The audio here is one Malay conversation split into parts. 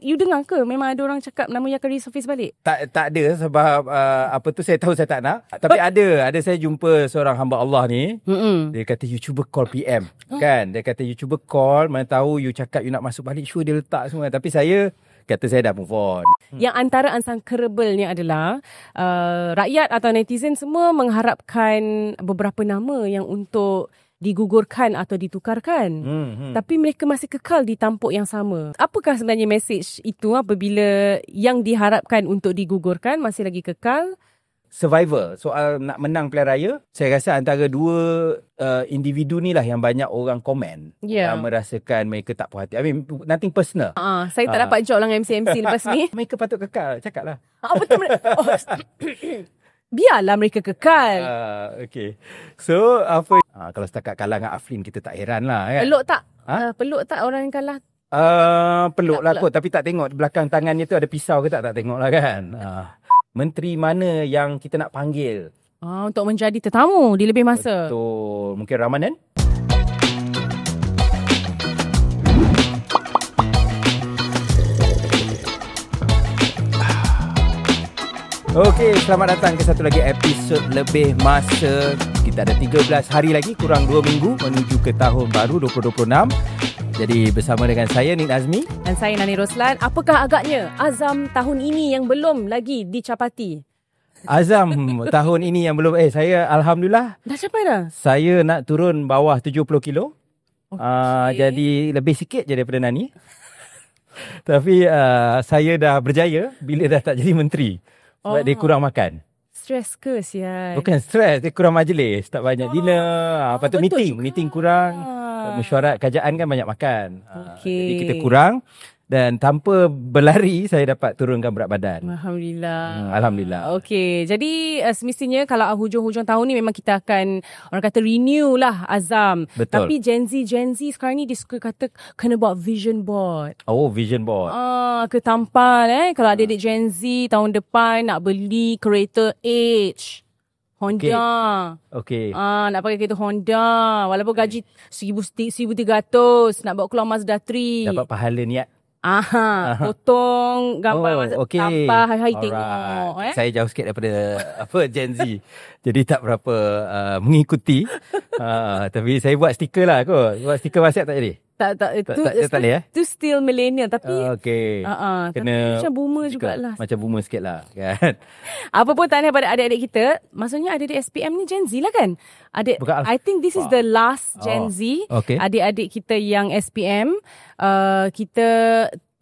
You dengar ke memang ada orang cakap nama you akan resurface balik? Tak ada sebab saya tahu saya tak nak. Tapi ada saya jumpa seorang hamba Allah ni. Dia kata you cuba call PM. Kan? Dia kata you cuba call, mana tahu you cakap you nak masuk balik, sure dia letak semua. Tapi saya kata saya dah move on. Yang antara uncomfortable-nya adalah rakyat atau netizen semua mengharapkan beberapa nama yang untuk digugurkan atau ditukarkan. Tapi mereka masih kekal di tampuk yang sama. Apakah sebenarnya mesej itu apabila yang diharapkan untuk digugurkan masih lagi kekal? Survival, soal nak menang pilihan raya, saya rasa antara dua individu ni lah yang banyak orang komen. Merasakan mereka tak puas hati. I mean, nothing personal. Saya tak dapat job lah dengan MC lepas ni. Mereka patut kekal, cakap lah. Betul. Biarlah mereka kekal. Okay. So, apa? Kalau setakat kalah dengan Aflin, kita tak heran lah. Kan? Peluk tak? Peluk tak orang yang kalah? Peluk lah kot. Tapi tak tengok di belakang tangannya tu ada pisau ke tak tengok lah kan. Menteri mana yang kita nak panggil? Untuk menjadi tetamu di lebih masa. Betul. Mungkin Ramadan? Okey, selamat datang ke satu lagi episod Lebih Masa. Kita ada 13 hari lagi, kurang 2 minggu menuju ke tahun baru 2026. Jadi bersama dengan saya Nik Nazmi dan saya Nani Roslan. Apakah agaknya azam tahun ini yang belum lagi dicapati? Azam tahun ini yang belum saya Alhamdulillah dah capai dah. Saya nak turun bawah 70 kilo. Jadi lebih sikit je daripada Nani. Tapi saya dah berjaya bila dah tak jadi menteri. Sebab dia kurang makan. Stres ke sial? Bukan stres, dia kurang majlis. Tak banyak dinner. Lepas tu meeting kurang. Mesyuarat kerajaan kan banyak makan. Jadi kita kurang. Dan tanpa berlari, saya dapat turunkan berat badan. Alhamdulillah. Okey, jadi semestinya kalau hujung-hujung tahun ni memang kita akan, orang kata renew lah azam. Betul. Tapi Gen Z sekarang ni dia suka kata kena buat vision board. Vision board. Ketampal kalau adik-adik Gen Z tahun depan nak beli kereta H. Honda. Okey. Nak pakai kereta Honda. Walaupun gaji 1,300, nak bawa keluar Mazda 3. Dapat pahala niat. Potong gambar tanpa hai-hai tengok. Saya jauh sikit daripada Gen Z. Jadi tak berapa mengikuti. Tapi saya buat stiker lah kot. Buat stiker WhatsApp tak jadi? Tak boleh itu still millennial tapi kena tapi macam boomer jugalah. Macam boomer sikit lah kan. Apa pun tahniah pada adik-adik kita. Maksudnya adik-adik SPM ni Gen Z lah kan? I think this is the last Gen Z. Adik-adik kita yang SPM, kita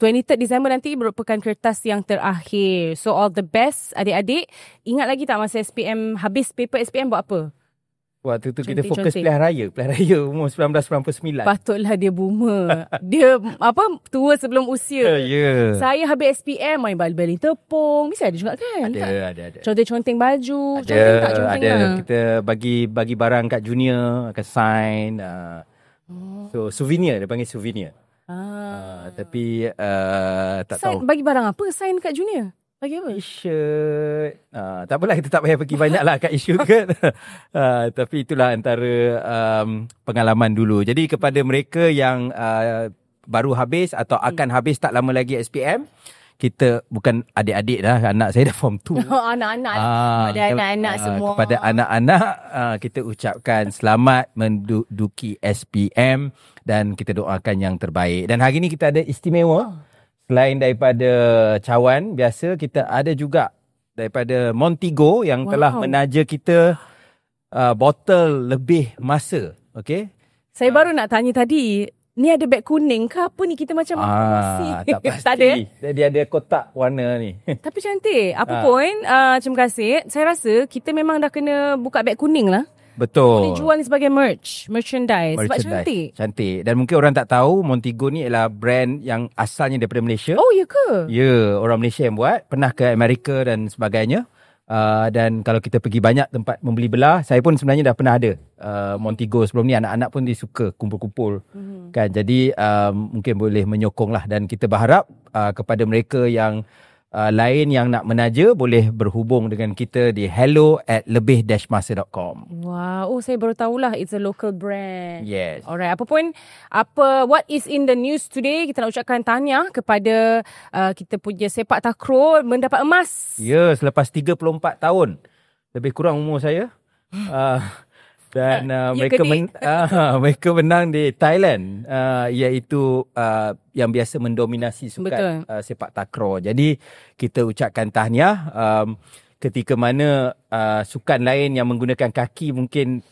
23rd Disember nanti merupakan kertas yang terakhir. So all the best adik-adik. Ingat lagi tak masa SPM habis paper SPM buat apa? Waktu tu kita fokus pilihan raya umur 1999. Patutlah dia boomer. Dia tua sebelum usia. Saya habis SPM main bal-balin tepung. Mesti ada juga kan? Ada. Conteng-conteng baju. Ada. Kita bagi barang kat junior, akan sign. So souvenir, dia panggil souvenir. Tapi tak tahu. Bagi barang apa sign kat junior? Bagi apa? T-shirt. Tak apalah, kita tak payah pergi banyak lah kat isu kan. Tapi itulah antara pengalaman dulu. Jadi kepada mereka yang baru habis atau akan habis tak lama lagi SPM, kita bukan adik-adik dah, anak saya dah form 2. Anak-anak. Pada anak-anak semua. Kepada anak-anak, kita ucapkan selamat menduduki SPM dan kita doakan yang terbaik. Dan hari ni kita ada istimewa. Selain daripada cawan biasa, kita ada juga daripada Montego yang telah menaja kita botol lebih masa. Okey. Saya baru nak tanya tadi, ni ada beg kuning ke apa ni? Kita macam tak pasti. Tak ada. Dia ada kotak warna ni. Tapi cantik. Apa pun, terima kasih. Saya rasa kita memang dah kena buka beg kuning lah. Betul. Boleh jual ni sebagai merchandise. Sebab cantik. Dan mungkin orang tak tahu, Montego ni adalah brand yang asalnya daripada Malaysia. Oh, ya ke? Ya, orang Malaysia yang buat. Pernah ke Amerika dan sebagainya. Dan kalau kita pergi banyak tempat membeli belah, saya pun sebenarnya dah pernah ada Montego sebelum ni. Anak-anak pun dia suka kumpul-kumpul. Kan? Jadi mungkin boleh menyokong lah. Dan kita berharap kepada mereka yang lain yang nak menaja boleh berhubung dengan kita di hello@lebih-masa.com. Wow, saya baru tahulah it's a local brand. Yes. Alright, what is in the news today, kita nak ucapkan tahniah kepada kita punya sepak takraw mendapat emas. Ya, selepas 34 tahun. Lebih kurang umur saya. Dan mereka menang di Thailand, iaitu yang biasa mendominasi sukan sepak takraw. Jadi kita ucapkan tahniah ketika mana sukan lain yang menggunakan kaki mungkin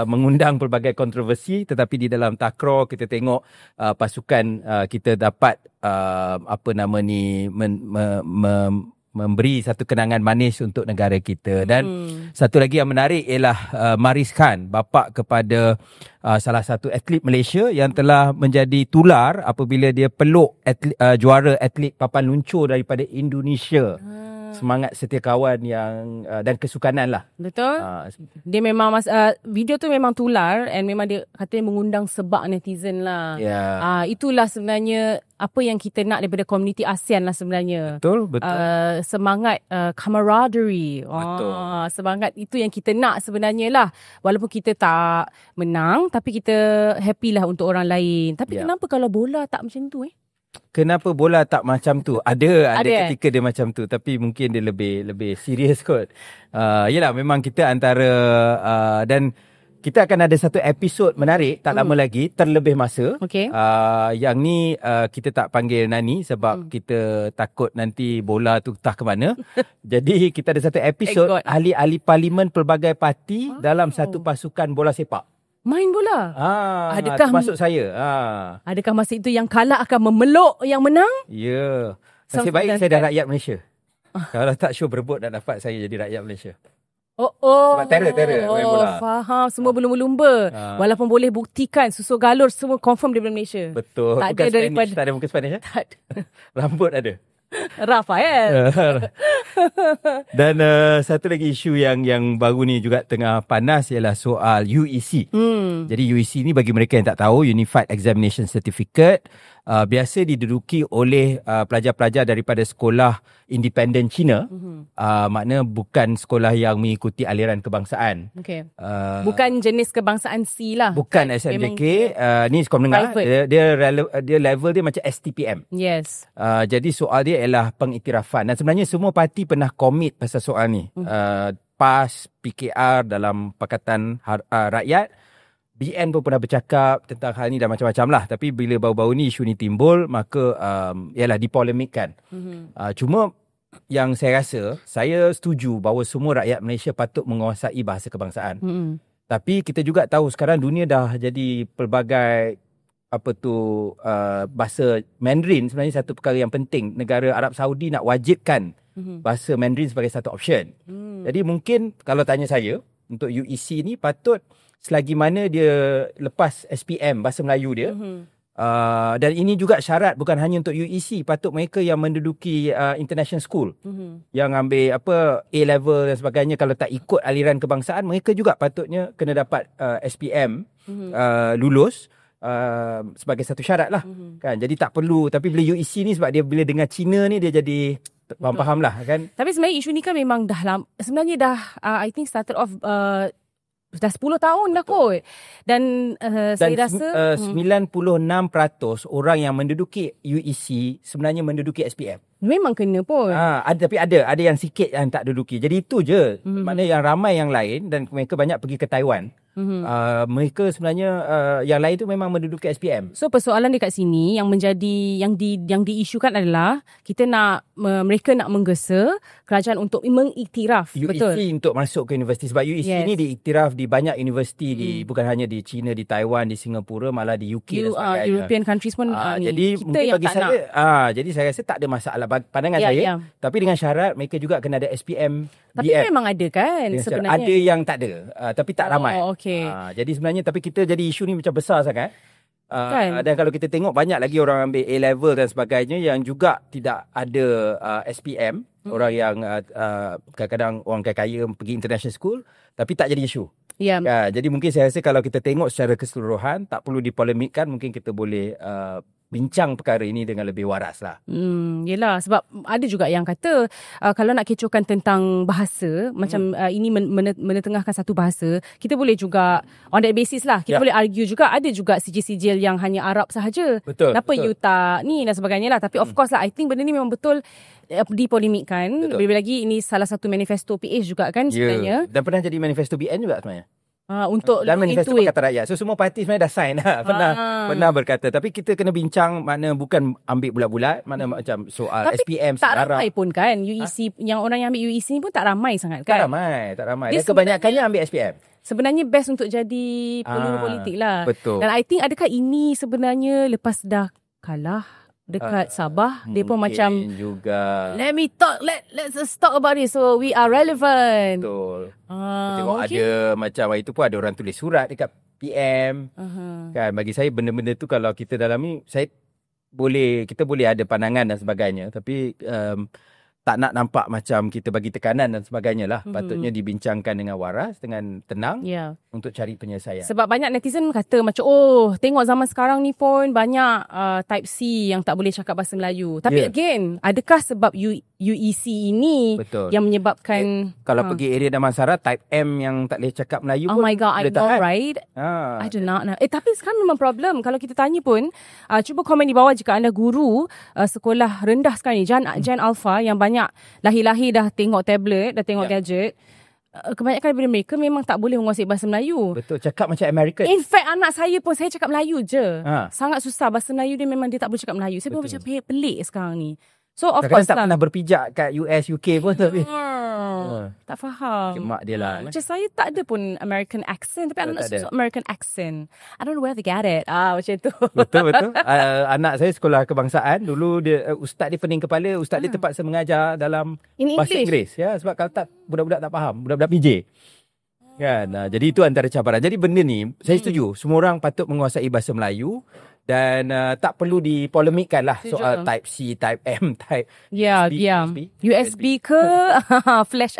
mengundang pelbagai kontroversi, tetapi di dalam takraw kita tengok pasukan kita dapat memberi satu kenangan manis untuk negara kita. Dan satu lagi yang menarik ialah Maris Khan, bapa kepada salah satu atlet Malaysia yang telah menjadi tular apabila dia peluk juara atlet papan luncur daripada Indonesia. Semangat setia kawan yang dan kesukanan lah. Betul. Dia memang video tu memang tular, and memang dia katanya mengundang sebab netizen lah. Itulah sebenarnya apa yang kita nak daripada komuniti ASEAN lah sebenarnya. Betul. Semangat camaraderie. Betul. Semangat itu yang kita nak sebenarnya lah. Walaupun kita tak menang, tapi kita happy lah untuk orang lain. Tapi kenapa kalau bola tak macam tu Kenapa bola tak macam tu? Ada ketika dia macam tu, tapi mungkin dia lebih serius kot. Yelah, memang kita antara dan kita akan ada satu episod menarik tak lama lagi, terlebih masa. Okay. Yang ni kita tak panggil Nani sebab kita takut nanti bola tu entah ke mana. Jadi kita ada satu episod ahli-ahli parlimen pelbagai parti dalam satu pasukan bola sepak. Main bola? Adakah termasuk saya? Adakah masa itu yang kalah akan memeluk yang menang? Ya. Nasib baik saya dah rakyat Malaysia. Kalau tak sure berebut nak dapat saya jadi rakyat Malaysia. Sebab terror main bola. Faham. Semua berlumba-lumba. Walaupun boleh buktikan susu galur semua confirm daripada Malaysia. Betul. Tak ada daripada... Tak ada muka Spanish? Tak ada. Rambut ada. Rafael. Dan satu lagi isu yang baru ni juga tengah panas ialah soal UEC. Jadi UEC ni bagi mereka yang tak tahu, Unified Examination Certificate, biasa diduduki oleh pelajar-pelajar daripada sekolah independen China. Makna bukan sekolah yang mengikuti aliran kebangsaan. Okay. Bukan jenis kebangsaan C lah. Bukan SMJK. Ni sekolah menengah. Dia level dia macam STPM. Yes. Jadi soal dia ialah pengiktirafan. Dan sebenarnya semua parti pernah komit pasal soal ni. PAS, PKR dalam Pakatan Rakyat, BN pun pernah bercakap tentang hal ni dan macam-macam lah. Tapi bila baru-baru ni isu ni timbul, maka ialah dipolemikkan. Cuma yang saya rasa, saya setuju bahawa semua rakyat Malaysia patut menguasai bahasa kebangsaan. Tapi kita juga tahu sekarang dunia dah jadi pelbagai bahasa Mandarin sebenarnya satu perkara yang penting. Negara Arab Saudi nak wajibkan bahasa Mandarin sebagai satu option. Jadi mungkin kalau tanya saya, untuk UEC ni patut selagi mana dia lepas SPM bahasa Melayu dia, dan ini juga syarat bukan hanya untuk UEC, patut mereka yang menduduki international school, yang ambil A-level dan sebagainya, kalau tak ikut aliran kebangsaan, mereka juga patutnya kena dapat SPM lulus sebagai satu syarat lah. Kan? Jadi tak perlu, tapi bila UEC ni sebab dia bila dengar Cina ni dia jadi faham lah kan. Tapi sebenarnya isu ni kan memang dah lama, sebenarnya dah I think started off dah 10 tahun dah kot. Dan saya rasa 96% orang yang menduduki UEC sebenarnya menduduki SPM. Memang kena pun. Tapi ada yang sikit yang tak duduki. Jadi itu je. Maknanya yang ramai yang lain, dan mereka banyak pergi ke Taiwan. Mereka sebenarnya yang lain tu memang menduduki SPM. So persoalan dekat sini yang menjadi yang diisukan adalah kita nak mereka nak menggesa kerajaan untuk mengiktiraf UEC untuk masuk ke universiti, sebab UEC ni diiktiraf di banyak universiti di bukan hanya di China, di Taiwan, di Singapura, malah di UK dan sebagainya. European countries pun jadi kita mungkin bagi saya jadi saya rasa tak ada masalah pandangan saya. Tapi dengan syarat mereka juga kena ada SPM. Tapi BM. Memang ada kan sebenarnya. Ada yang tak ada, tapi tak ramai. Okay. Jadi sebenarnya tapi kita jadi isu ni macam besar sangat. Kan? Dan kalau kita tengok banyak lagi orang ambil A-level dan sebagainya yang juga tidak ada SPM. Orang yang kadang-kadang orang kaya pergi international school tapi tak jadi isu. Jadi mungkin saya rasa kalau kita tengok secara keseluruhan, tak perlu dipolemikkan, mungkin kita boleh bincang perkara ini dengan lebih waras lah. Yelah, sebab ada juga yang kata kalau nak kecohkan tentang bahasa, macam ini menetengahkan satu bahasa, kita boleh juga on that basis lah, kita boleh argue juga, ada juga sijil-sijil yang hanya Arab sahaja. Betul. Kenapa you tak ni dan sebagainya lah. Tapi of course lah, I think benda ni memang betul dipolemikkan. Lebih lagi ini salah satu manifesto PH juga kan sebenarnya. Dan pernah jadi manifesto BN juga sebenarnya. Untuk dan manifesto Pakatan Rakyat. So semua parti sebenarnya dah sign lah. Pernah berkata. Tapi kita kena bincang, mana bukan ambil bulat-bulat, mana macam soal tapi SPM tak ramai pun kan UEC, yang orang yang ambil UEC ni pun tak ramai sangat kan. Tak ramai. Dan kebanyakannya ambil SPM. Sebenarnya best untuk jadi peluru politik lah. Betul. Dan I think adakah ini sebenarnya lepas dah kalah dekat Sabah, dia pun macam juga let me talk, let's talk about it so we are relevant. Betul. Tengok ada macam itu pun ada orang tulis surat dekat PM. Kan bagi saya benda-benda tu kalau kita dalami, kita boleh ada pandangan dan sebagainya, tapi tak nak nampak macam kita bagi tekanan dan sebagainya lah. Patutnya dibincangkan dengan waras, dengan tenang untuk cari penyelesaian. Sebab banyak netizen kata macam, tengok zaman sekarang ni pun banyak type C yang tak boleh cakap bahasa Melayu. Tapi again, adakah sebab UEC ini yang menyebabkan... Kalau pergi area Damansara, type M yang tak boleh cakap Melayu pun my God, I know, tahan. right? I do not know. Tapi sekarang memang problem. Kalau kita tanya pun, cuba komen di bawah jika anda guru sekolah rendah sekarang ni, Jan Alpha, yang banyak lahir-lahir dah tengok tablet, dah tengok gadget. Kebanyakan daripada mereka memang tak boleh menguasai bahasa Melayu. Betul, cakap macam American. In fact, anak saya pun, saya cakap Melayu je. Sangat susah. Bahasa Melayu dia memang dia tak boleh cakap Melayu. Saya pun macam pelik sekarang ni. So of course tak pernah berpijak kat US, UK pun tapi tak faham. Mak dia lah. Macam saya tak ada pun American accent, tapi anak saya American accent. I don't know where they get it. Macam tu. Betul. Anak saya sekolah kebangsaan. Dulu dia ustaz dia pening kepala, ustaz dia terpaksa mengajar dalam bahasa Inggeris. Ya, sebab kalau tak budak-budak tak faham, budak-budak PJ. Kan. Jadi itu antara cabaran. Jadi benda ni saya setuju. Semua orang patut menguasai bahasa Melayu. Dan tak perlu dipolemikkan lah soal type C, type M, type USB ke flash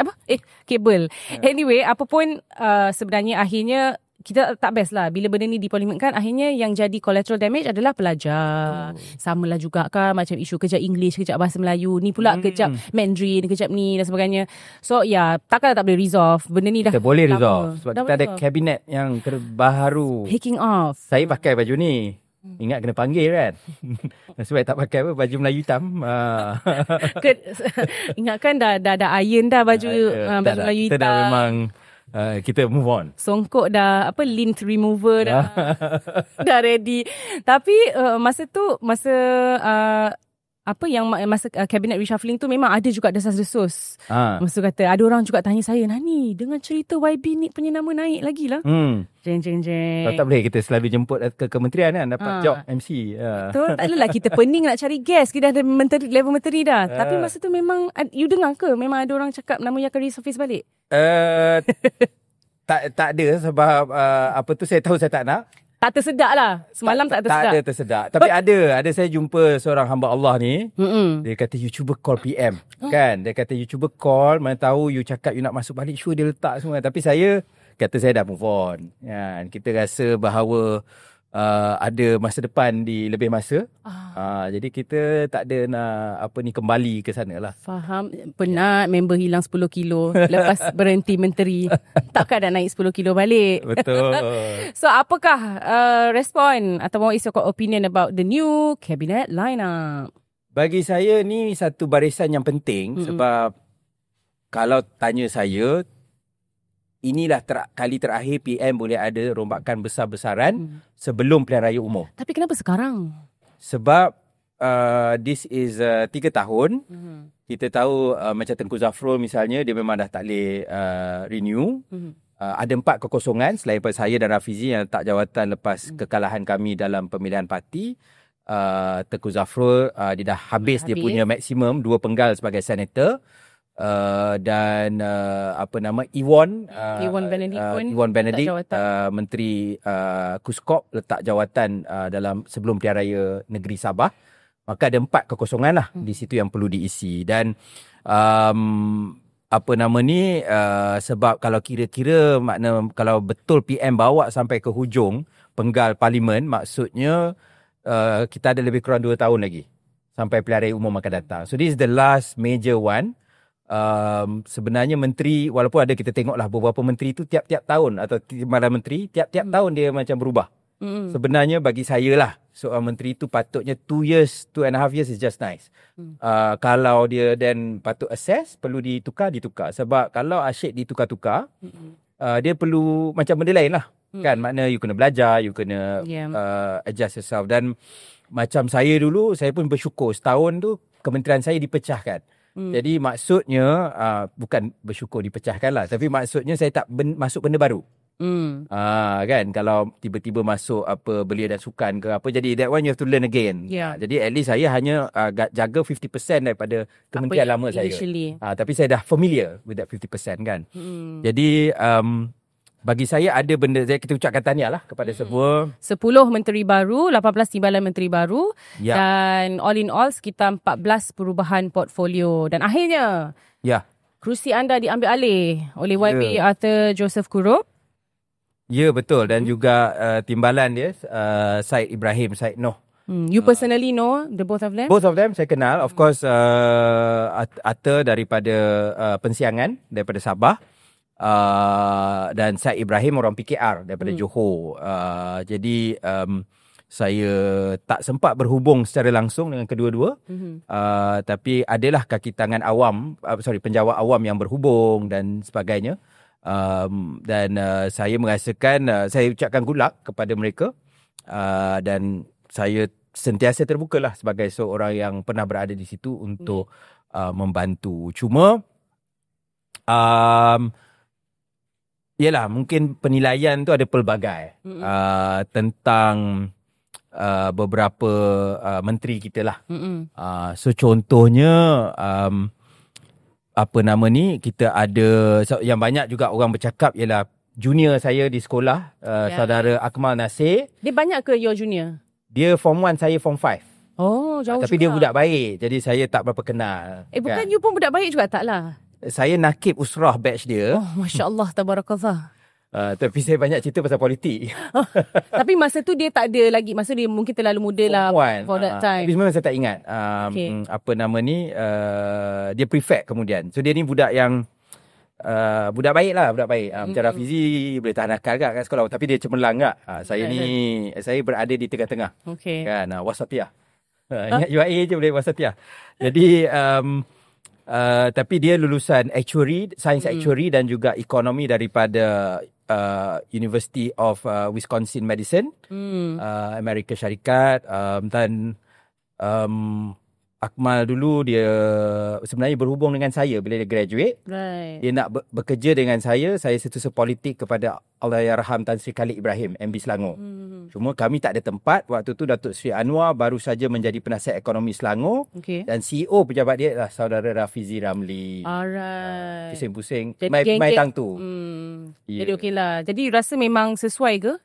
kabel. Anyway, apa pun sebenarnya akhirnya kita tak best lah bila benda ni dipolemikkan. Akhirnya yang jadi collateral damage adalah pelajar. Samalah juga kan macam isu kejap English, kejap bahasa Melayu, ni pula kejap Mandarin, kejap ni dan sebagainya. So takkan tak boleh resolve. Benda ni dah kita boleh resolve sebab kita ada kabinet yang terbaru. Kicking off. Saya pakai baju ni. Ingat kena panggil kan. Sebab tak pakai baju Melayu hitam. Ingatkan dah iron dah baju Melayu hitam. Kita dah memang kita move on. Songkok dah lint remover dah dah ready. Tapi masa cabinet reshuffling tu memang ada juga desas-desus. Masa kata ada orang juga tanya saya, Nani, dengan cerita YB ni punya nama naik lagi lah. Jeng. Tak boleh kita selalu jemput ke kementerian kan, dapat job MC. Betul, tak adalah kita pening nak cari guest. Kita dah ada level menteri dah. Tapi masa tu memang, you dengar ke memang ada orang cakap nama yang akan resurface balik? Tak ada sebab saya tahu saya tak nak. Tak tersedak lah. Semalam tak tersedak. Tak ada tersedak. Tapi ada saya jumpa seorang hamba Allah ni. Dia kata you cuba call PM. Kan? Dia kata you cuba call. Mana tahu you cakap you nak masuk balik. Sure dia letak semua. Tapi saya dah move on. Kan? Kita rasa bahawa ada masa depan di lebih masa. Jadi kita tak ada nak kembali ke sana lah. Faham. Penat member hilang 10 kilo. Lepas berhenti menteri. Takkan dah naik 10 kilo balik. Betul. So apakah respon atau what is your opinion about the new cabinet lineup? Bagi saya ni satu barisan yang penting. Sebab kalau tanya saya, inilah kali terakhir PM boleh ada rombakan besar-besaran sebelum pilihan raya umum. Tapi kenapa sekarang? Sebab this is 3 tahun. Kita tahu macam Tengku Zafrul misalnya, dia memang dah tak boleh renew. Ada 4 kekosongan selain daripada saya dan Rafizi yang letak jawatan lepas kekalahan kami dalam pemilihan parti. Tengku Zafrul dia dah habis dia punya maksimum 2 penggal sebagai senator. Dan Iwan Benedict Menteri Kuskop letak jawatan dalam sebelum pilihan raya negeri Sabah. Maka ada 4 kekosongan lah di situ yang perlu diisi. Dan sebab kalau kira-kira kalau betul PM bawa sampai ke hujung penggal parlimen, maksudnya kita ada lebih kurang 2 tahun lagi sampai pilihan raya umum akan datang. So this is the last major one. Sebenarnya menteri, walaupun ada kita tengoklah beberapa menteri tu tiap-tiap tahun atau timbalan menteri tiap-tiap tahun dia macam berubah. Sebenarnya bagi saya lah, seorang menteri tu patutnya 2 years, 2.5 years is just nice. Kalau dia then patut assess, perlu ditukar. Sebab kalau asyik ditukar-tukar, dia perlu macam benda lain lah. Kan, makna you kena belajar, you kena adjust yourself. Dan macam saya dulu, saya pun bersyukur setahun tu kementerian saya dipecahkan. Jadi maksudnya, bukan bersyukur dipecahkan lah, tapi maksudnya saya tak masuk benda baru. Kan, kalau tiba-tiba masuk apa belia dan sukan ke apa, jadi that one you have to learn again. Jadi at least saya hanya jaga 50% daripada kementerian lama saya. Tapi saya dah familiar with that 50% kan. Jadi bagi saya ada benda, kita ucapkan tahniah lah kepada semua. 10 menteri baru, 18 timbalan menteri baru, dan all in all sekitar 14 perubahan portfolio. Dan akhirnya kerusi anda diambil alih oleh YB Arthur Joseph Kurup. Ya, betul. Dan juga timbalan dia, Syed Ibrahim, Syed Noh. You personally know the both of them? Both of them saya kenal. Of course, Arthur daripada Pensiangan, daripada Sabah. Dan Syed Ibrahim orang PKR daripada Johor. Jadi saya tak sempat berhubung secara langsung dengan kedua-dua. Tapi adalah kaki tangan awam, penjawat awam yang berhubung dan sebagainya. Dan saya merasakan, saya ucapkan good luck kepada mereka. Dan saya sentiasa terbuka lah sebagai seorang yang pernah berada di situ untuk membantu. Cuma yalah, mungkin penilaian tu ada pelbagai tentang beberapa menteri kita lah. So contohnya apa nama ni, kita ada yang banyak juga orang bercakap ialah junior saya di sekolah, saudara Akmal Nasir. Dia banyak ke your junior? Dia form 1, saya form 5. Oh, jauh tapi juga. Dia budak baik, jadi saya tak berapa kenal. Bukan you pun budak baik juga tak lah? Saya nakib usrah batch dia. Oh, Masya Allah, tabarakallah. Tapi saya banyak cerita pasal politik. Tapi masa tu dia tak ada lagi. Masa dia mungkin terlalu muda lah for that time. Tapi sebenarnya saya tak ingat. Apa nama ni, dia prefect kemudian. So dia ni budak yang budak baik lah, budak baik. Macam Rafizi boleh tahan akal kat sekolah. Tapi dia cemerlang tak. Saya ni, saya berada di tengah-tengah. Kan, wasatiyah. Ingat UIA je boleh wasatiyah. Jadi tapi dia lulusan actuary, science actuary dan juga ekonomi daripada University of Wisconsin Madison, Amerika Syarikat. Dan Akmal dulu dia sebenarnya berhubung dengan saya bila dia graduate. Dia nak bekerja dengan saya setiausaha politik kepada Allahyarham Tan Sri Khalid Ibrahim, MB Selangor. Cuma kami tak ada tempat. Waktu tu Datuk Sri Anwar baru saja menjadi penasihat ekonomi Selangor. Dan CEO pejabat dia adalah saudara Rafizi Ramli. Alright. Pusing-pusing mai tang tu. Jadi okey lah. Jadi rasa memang sesuai ke?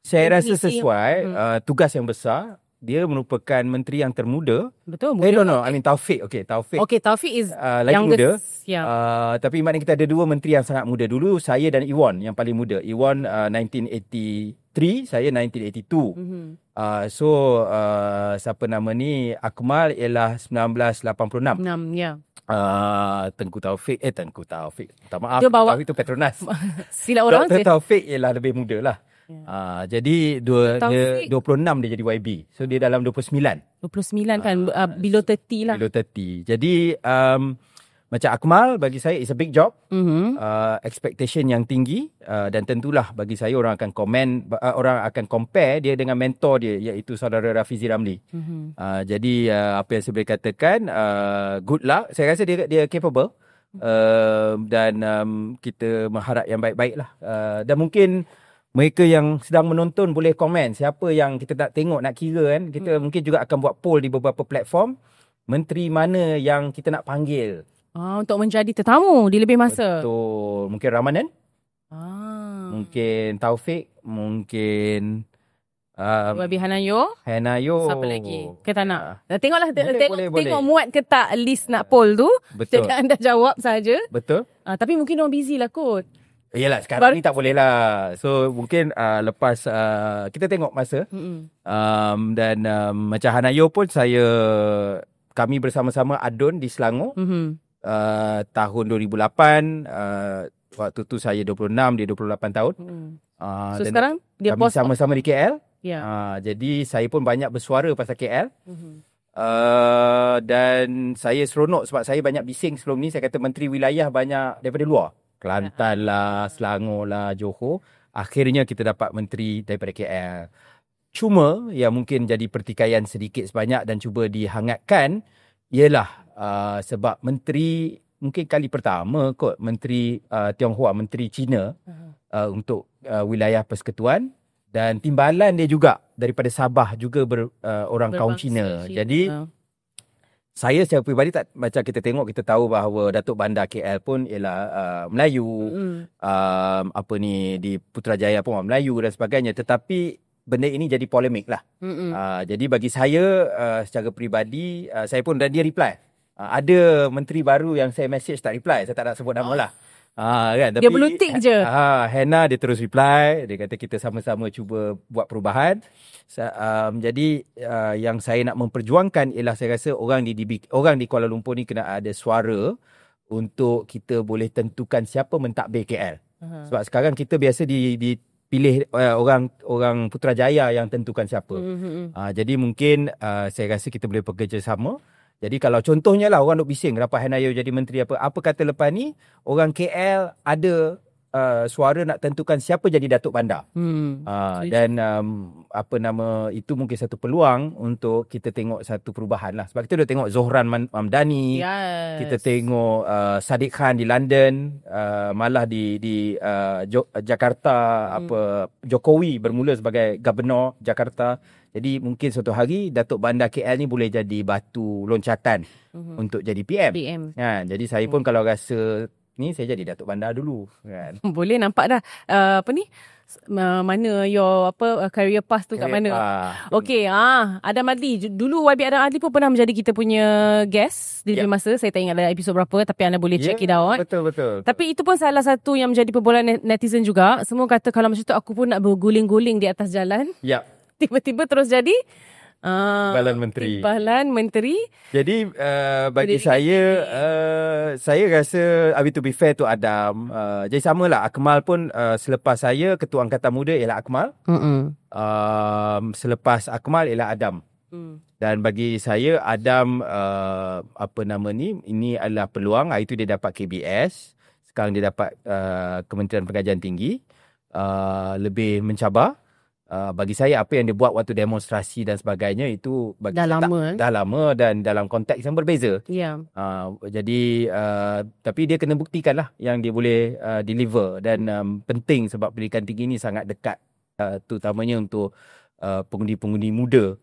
Saya rasa sesuai. Tugas yang besar. Dia merupakan menteri yang termuda. Betul, muda. No. I mean Taufik. Taufik. Taufik is lagi muda. Tapi maknanya kita ada 2 menteri yang sangat muda. Dulu saya dan Iwan yang paling muda. Iwan 1983, saya 1982. Siapa nama ni, Akmal ialah 1986. Tengku Taufik. Minta maaf. Taufik tu Petronas. Silap orang. Dr. Taufik ialah lebih muda lah. Jadi dia 26 dia jadi YB. So dia dalam 29 kan, below 30 lah. Below 30. Jadi macam Akmal, bagi saya it's a big job. Expectation yang tinggi. Dan tentulah bagi saya orang akan orang akan compare dia dengan mentor dia, iaitu saudara Rafizi Ramli. Jadi apa yang saya boleh katakan, good luck. Saya rasa dia capable. Dan kita mengharap yang baik-baik lah. Dan mungkin mereka yang sedang menonton boleh komen siapa yang kita nak tengok, nak kira kan. Kita mungkin juga akan buat poll di beberapa platform. Menteri mana yang kita nak panggil untuk menjadi tetamu di lebih masa. Betul. Mungkin Ramadan. Mungkin Taufik. Mungkin YB Hanayo. Siapa lagi? Kita nak tengoklah, boleh. tengok muat ke tak list nak poll tu. Betul. Jangan anda jawab saja. Betul. Tapi mungkin orang busy lah kot. Yelah, sekarang ni tak boleh lah. So mungkin lepas kita tengok masa. Dan macam Hanayo pun kami bersama-sama adun di Selangor. Tahun 2008. Waktu tu saya 26, dia 28 tahun. So sekarang dia kami sama-sama di KL. Jadi saya pun banyak bersuara pasal KL. Dan saya seronok sebab saya banyak bising sebelum ni. Saya kata menteri wilayah banyak daripada luar. Kelantan lah, Selangor lah, Johor. Akhirnya kita dapat menteri daripada KL. Cuma yang mungkin jadi pertikaian sedikit sebanyak dan cuba dihangatkan ialah sebab menteri mungkin kali pertama kot menteri Tionghoa, menteri Cina untuk wilayah persekutuan. Dan timbalan dia juga daripada Sabah juga orang kaum Cina. Jadi saya secara peribadi macam kita tengok, kita tahu bahawa Datuk Bandar KL pun ialah Melayu. Di Putrajaya pun orang Melayu dan sebagainya. Tetapi benda ini jadi polemik lah. Jadi bagi saya secara peribadi, saya pun dan dia reply. Ada menteri baru yang saya message tak reply. Saya tak nak sebut nama lah. Kan? Tapi, dia beluntik je. Hannah dia terus reply. Dia kata kita sama-sama cuba buat perubahan. Jadi yang saya nak memperjuangkan ialah saya rasa orang di Kuala Lumpur ni kena ada suara untuk kita boleh tentukan siapa mentadbir KL. Sebab sekarang kita biasa dipilih orang Putrajaya yang tentukan siapa. Jadi mungkin saya rasa kita boleh bekerjasama. Jadi kalau contohnya lah orang duk bising kenapa Hanayo jadi menteri apa kata lepas ni orang KL ada suara nak tentukan siapa jadi Datuk Bandar. Dan itu mungkin satu peluang untuk kita tengok satu perubahan lah. Sebab kita dah tengok Zohran Mamdani, kita tengok Sadiq Khan di London, malah di Jakarta, Jokowi bermula sebagai Gubernur Jakarta. Jadi mungkin suatu hari Datuk Bandar KL ni boleh jadi batu loncatan untuk jadi PM. Jadi saya pun kalau rasa ni saya jadi Datuk Bandar dulu kan. Boleh nampak dah mana your career path tu kat mana. Okey, Adam Adli. Dulu YB Adam Adli pun pernah menjadi kita punya guest di masa. Saya tak ingat lah episod berapa, tapi anda boleh check it out. Betul. Tapi itu pun salah satu yang menjadi perbualan netizen juga. Semua kata kalau macam tu aku pun nak berguling-guling di atas jalan. Tiba-tiba terus jadi Timbalan Menteri. Jadi bagi saya rasa to be fair to Adam, jadi samalah Akmal pun selepas saya Ketua Angkatan Muda ialah Akmal. Selepas Akmal ialah Adam. Dan bagi saya Adam ini adalah peluang. Hari itu dia dapat KBS, sekarang dia dapat Kementerian Pengajian Tinggi, lebih mencabar. Bagi saya apa yang dia buat waktu demonstrasi dan sebagainya itu dah lama dan dalam konteks yang berbeza. Jadi tapi dia kena buktikan lah yang dia boleh deliver. Dan penting sebab pendidikan tinggi ni sangat dekat terutamanya untuk pengundi-pengundi muda.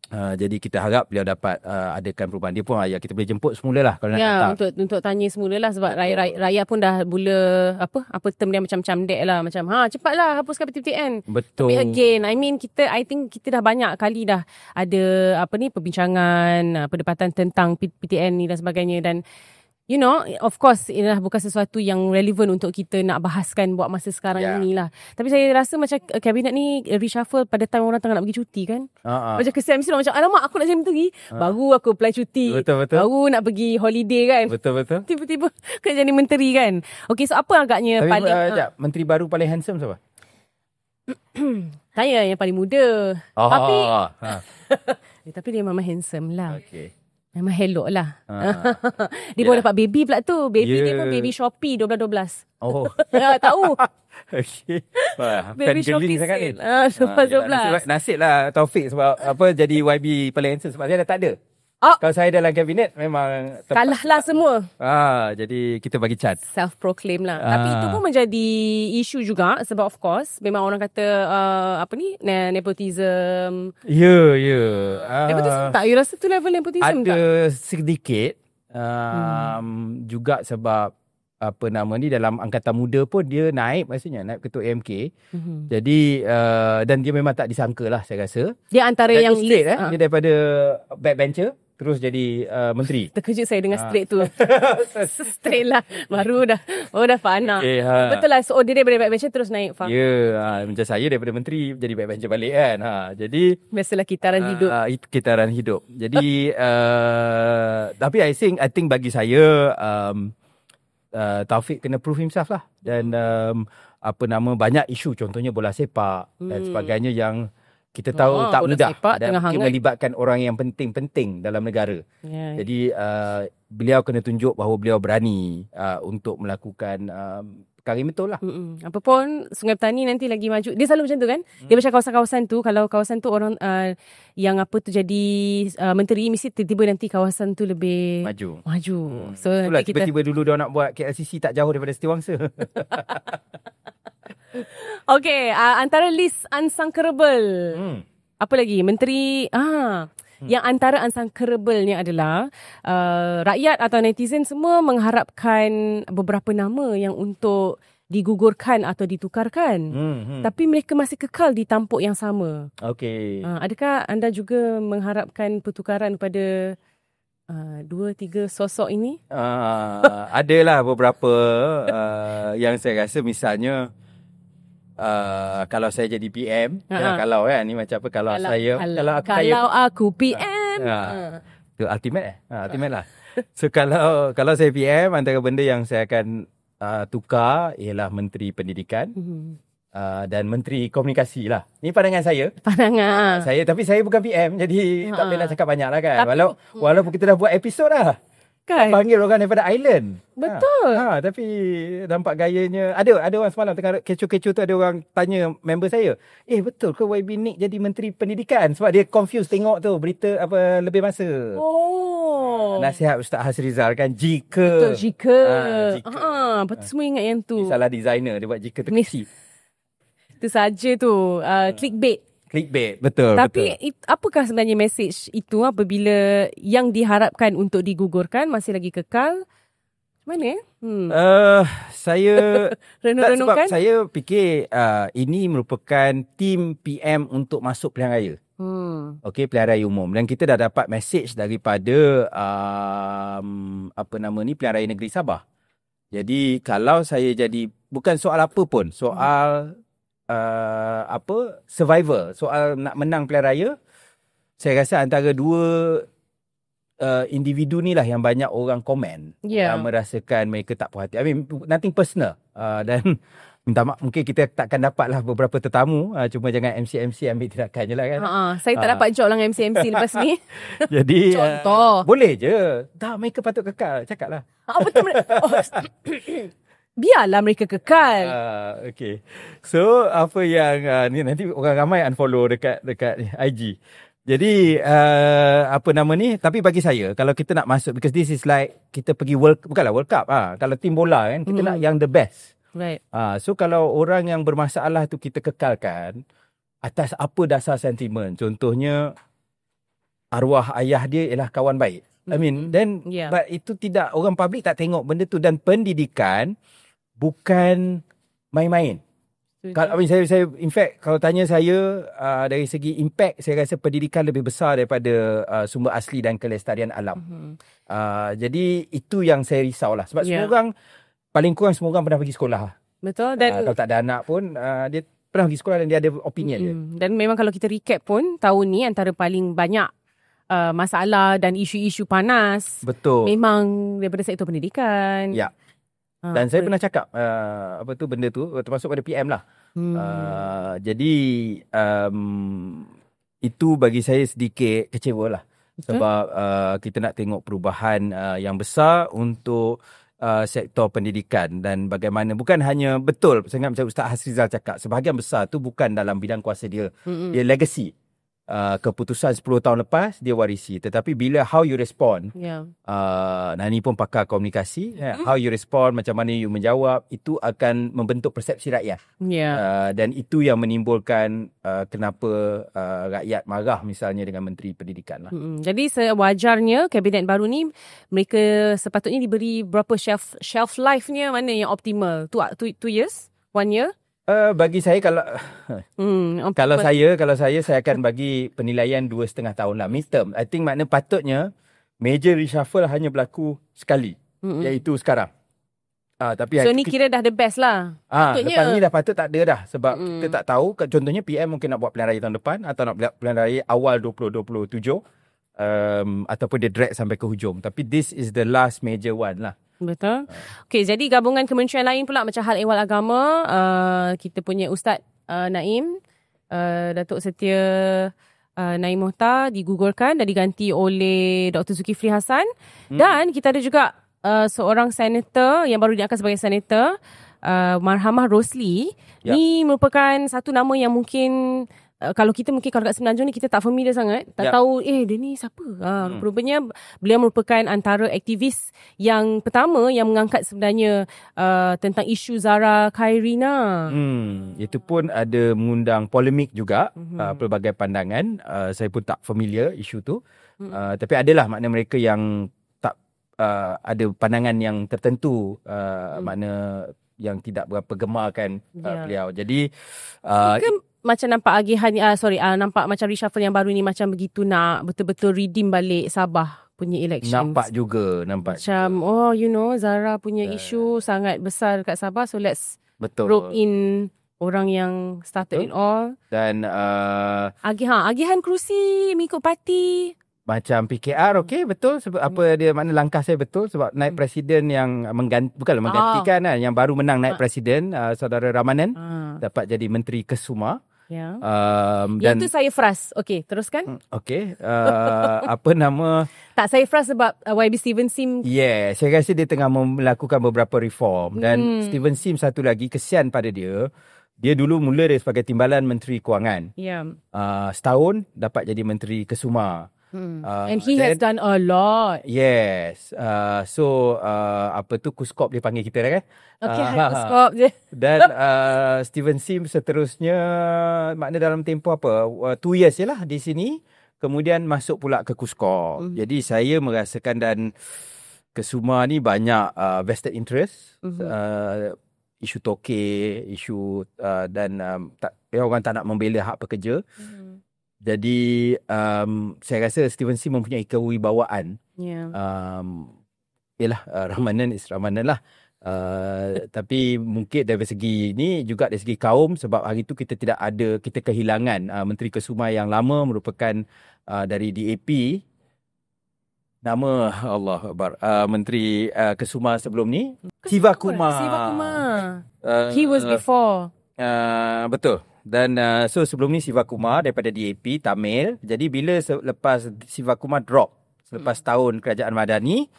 Jadi kita harap beliau dapat adakan perubahan. Dia pun kita boleh jemput semula lah kalau nak datang. Untuk tanya semula lah sebab rakyat pun dah mula apa term dia macam dek lah, macam cepatlah hapuskan PTPTN. Betul. Tapi again I think kita dah banyak kali dah ada perbincangan, perdebatan tentang PTN ni dan sebagainya. Dan you know, of course, ialah bukan sesuatu yang relevan untuk kita nak bahaskan buat masa sekarang inilah. Tapi saya rasa macam kabinet ni reshuffle pada time orang tengah nak pergi cuti kan. Macam kesian mesti macam, alamak aku nak jadi menteri. Baru aku apply cuti. Betul. Baru nak pergi holiday kan. Betul. Tiba-tiba kena jadi menteri kan. Okay, so apa agaknya menteri baru paling handsome siapa? Saya yang paling muda. Tapi dia memang handsome lah. Okay. Memang hello lah. Dia baru dapat baby pula tu. Baby dia pun baby Shopee 12-12. Tahu. Okay. Baby Shopee sangat ni. 12-12. Nasib lah Taufik sebab jadi YB paling handsome sebab saya dah tak ada. Kalau saya dalam kabinet memang kalah lah semua. Jadi kita bagi chance. Self-proclaim lah. Tapi itu pun menjadi isu juga sebab of course memang orang kata nepotism. Nepotism tak? You rasa tu level nepotism tak? Ada sedikit. Juga sebab dalam angkatan muda pun dia naik ketua AMK. Jadi dan dia memang tak disangka lah saya rasa. Dia antara yang straight dia daripada backbencher. terus jadi menteri. Terkejut saya dengan straight tu. Straight lah. Baru dah fana. Betul lah. So dia daripada backbencher terus naik. Macam saya daripada menteri jadi backbencher balik kan. Jadi biasalah kitaran hidup. Kitaran hidup. Jadi tapi I think bagi saya Taufik kena prove himself lah. Dan banyak isu, contohnya bola sepak dan sebagainya yang kita tahu tak mudah dan melibatkan orang yang penting-penting dalam negara. Jadi beliau kena tunjuk bahawa beliau berani untuk melakukan perkara yang betul lah. Apapun Sungai Petani nanti lagi maju. Dia selalu macam tu kan. Dia macam kawasan-kawasan tu. Kalau kawasan tu orang yang jadi menteri, mesti tiba-tiba nanti kawasan tu lebih maju. So itulah tiba-tiba dulu dia nak buat KLCC tak jauh daripada Setiawangsa. Okay, antara list unsangkerable. Apa lagi? Menteri yang antara unsangkerable-nya adalah rakyat atau netizen semua mengharapkan beberapa nama yang untuk digugurkan atau ditukarkan. Tapi mereka masih kekal di tampuk yang sama. Okay. Adakah anda juga mengharapkan pertukaran pada 2-3 sosok ini? Adalah beberapa yang saya rasa, misalnya kalau saya jadi PM, kalau kan ni macam apa, kalau aku PM, itu ultimate lah. So kalau saya PM, antara benda yang saya akan tukar ialah Menteri Pendidikan dan Menteri Komunikasi lah. Ni pandangan saya. Tapi saya bukan PM, jadi tak boleh nak cakap banyak lah kan. Walaupun kita dah buat episod lah. Kan? Panggil orang daripada island. Betul. Tapi nampak gayanya. Ada orang semalam tengah kecoh-kecoh tu, ada orang tanya member saya, betul ke YB Nick jadi Menteri Pendidikan? Sebab dia confused tengok tu berita apa lebih masa. Nasihat Ustaz Hasrizal kan, jika. Betul, jika. Betul, semua ingat yang tu. Salah designer, dia buat jika terkesi. Itu saja tu. Clickbait. Betul. Tapi apakah sebenarnya message itu apabila yang diharapkan untuk digugurkan masih lagi kekal? Mana saya renung-renungkan. Sebab saya fikir ini merupakan tim PM untuk masuk pilihan raya. Pilihan raya umum, dan kita dah dapat message daripada pilihan raya negeri Sabah. Jadi kalau saya jadi, bukan soal apa pun, soal survival, soal nak menang pilihan raya, saya rasa antara dua individu ni lah yang banyak orang komen, merasakan mereka tak puas hati. I mean, nothing personal, dan minta maaf, mungkin kita takkan dapat lah beberapa tetamu, cuma jangan MC ambil tindakan je lah kan. Saya tak dapat job lah dengan MC lepas ni. Jadi contoh boleh je, tak, mereka patut kekal, cakap lah. Betul. Biarlah mereka kekal. Okay. So apa yang ni, nanti orang ramai unfollow dekat IG. Jadi tapi bagi saya, kalau kita nak masuk, because this is like kita pergi bukanlah World Cup, kalau tim bola kan, kita nak yang the best. Right. So kalau orang yang bermasalah tu kita kekalkan atas apa dasar sentimen, contohnya arwah ayah dia ialah kawan baik. I mean, then but itu tidak, orang public tak tengok benda tu. Dan pendidikan bukan main-main. Kalau saya in fact, kalau tanya saya dari segi impact, saya rasa pendidikan lebih besar daripada sumber asli dan kelestarian alam. Jadi itu yang saya risau lah. Sebab semua orang, paling kurang semua orang pernah pergi sekolah. Betul. Dan kalau tak ada anak pun dia pernah pergi sekolah dan dia ada opinion dia. Dan memang kalau kita recap pun, tahun ni antara paling banyak masalah dan isu-isu panas, betul, memang daripada sektor pendidikan. Ya. Dan saya pernah cakap benda tu termasuk pada PM lah. Jadi itu bagi saya sedikit kecewa lah. Sebab kita nak tengok perubahan yang besar untuk sektor pendidikan, dan bagaimana bukan hanya, betul sangat macam Ustaz Hasrizal cakap, sebahagian besar tu bukan dalam bidang kuasa dia. Dia legacy. Keputusan 10 tahun lepas dia warisi, tetapi bila how you respond, Nani pun pakar komunikasi, how you respond, macam mana you menjawab, itu akan membentuk persepsi rakyat. Dan itu yang menimbulkan kenapa rakyat marah misalnya dengan Menteri Pendidikan lah. Jadi sewajarnya kabinet baru ni, mereka sepatutnya diberi berapa shelf life-nya, mana yang optimal? 2 years? 1 year? Bagi saya, kalau saya akan bagi penilaian 2,5 tahun lah, midterm. I think makna patutnya major reshuffle hanya berlaku sekali, iaitu sekarang. Tapi so ni kira dah the best lah. Lepas ni dah patut tak ada dah. Sebab kita tak tahu. Contohnya PM mungkin nak buat pilihan raya tahun depan, atau nak buat pilihan raya awal 2027, ataupun dia drag sampai ke hujung. Tapi this is the last major one lah. Betul. Okay, jadi gabungan kementerian lain pula macam Hal Ehwal Agama, kita punya Ustaz Naim, Datuk Setia Naim Mohtar digugurkan dan diganti oleh Dr. Zulkifli Hassan. Dan kita ada juga seorang senator yang baru diangkat sebagai senator, Marhamah Rosli. Ni merupakan satu nama yang mungkin kalau kita mungkin kalau kat Semenanjung ni kita tak familiar sangat, tak tahu dia ni siapa. Rupanya beliau merupakan antara aktivis yang pertama yang mengangkat sebenarnya tentang isu Zara Khairina. Itu pun ada mengundang polemik juga, pelbagai pandangan. Saya pun tak familiar isu tu. Tapi adalah makna mereka yang ada pandangan yang tertentu, makna yang tidak berapa gemarkan beliau. Jadi macam nampak agihan nampak macam reshuffle yang baru ni macam begitu nak betul-betul redeem balik Sabah punya elections. Nampak juga macam Zara punya isu sangat besar dekat Sabah, so let's rope in orang yang started it all. Dan agihan kerusi mengikut parti. Macam PKR, betul. Sebab apa dia makna langkah saya betul. Sebab naib presiden yang menggantikan yang baru menang naib presiden, saudara Ramanan, dapat jadi Menteri Kesuma. Dan itu saya fras. Okey, teruskan. Apa nama? Tak, saya fras sebab YB Steven Sim. Saya rasa dia tengah melakukan beberapa reform. Dan Steven Sim satu lagi, kesian pada dia. Dia dulu mula dia sebagai timbalan Menteri Kewangan. Setahun dapat jadi Menteri Kesuma. And he has done a lot. Yes. Kuskop dia panggil kita dah kan? Kuskop je. Dan Steven Sim seterusnya, makna dalam tempoh 2 years je lah di sini. Kemudian masuk pula ke Kuskop. Jadi saya merasakan dan Kesuma ni banyak vested interest. Isu toke, isu dan orang tak nak membela hak pekerja. Jadi saya rasa Steven Sim mempunyai kewibawaan. Ramanan is Ramanan lah. Tapi mungkin dari segi ni juga dari segi kaum, sebab hari tu kita kehilangan Menteri Kesuma yang lama merupakan dari DAP. Nama Allah Akbar, Menteri Kesuma sebelum ni, Siva Kumar. He was before. Betul. Dan so sebelum ni Siva Kumar daripada DAP Tamil. Jadi bila lepas Siva Kumar drop selepas tahun Kerajaan Madani,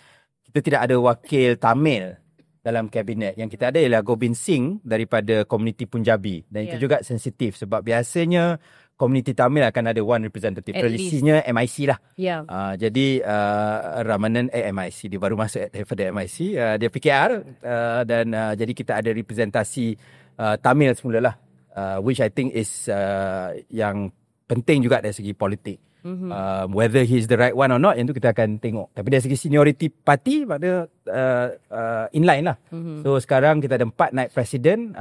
kita tidak ada wakil Tamil dalam kabinet. Yang kita ada ialah Gobind Singh daripada komuniti Punjabi. Dan itu juga sensitif sebab biasanya komuniti Tamil akan ada one representative. Tradisinya MIC lah. Jadi Ramanan MIC, dia baru masuk daripada MIC. Dia PKR dan jadi kita ada representasi Tamil semula lah. Which I think is yang penting juga dari segi politik. Whether he's the right one or not, yang tu kita akan tengok. Tapi dari segi seniority parti, makna inline lah. So sekarang kita ada 4 naib presiden.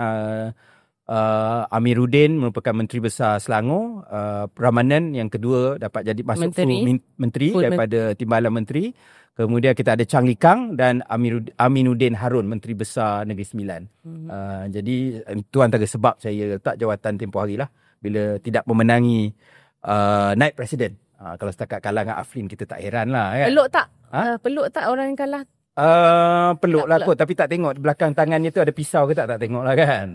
Amiruddin merupakan Menteri Besar Selangor. Ramanan yang kedua dapat jadi masuk menteri daripada Timbalan Menteri. Kemudian kita ada Chang Likang dan Aminuddin Harun, Menteri Besar Negeri Sembilan. Jadi itu antara sebab saya letak jawatan tempoh hari lah. Bila tidak memenangi naib presiden. Kalau setakat kalah dengan Aflin, kita tak heran lah kan. Peluk tak? Peluk tak orang yang kalah? Peluk lah kot. Tapi tak tengok belakang tangannya tu ada pisau ke tak tengok lah kan.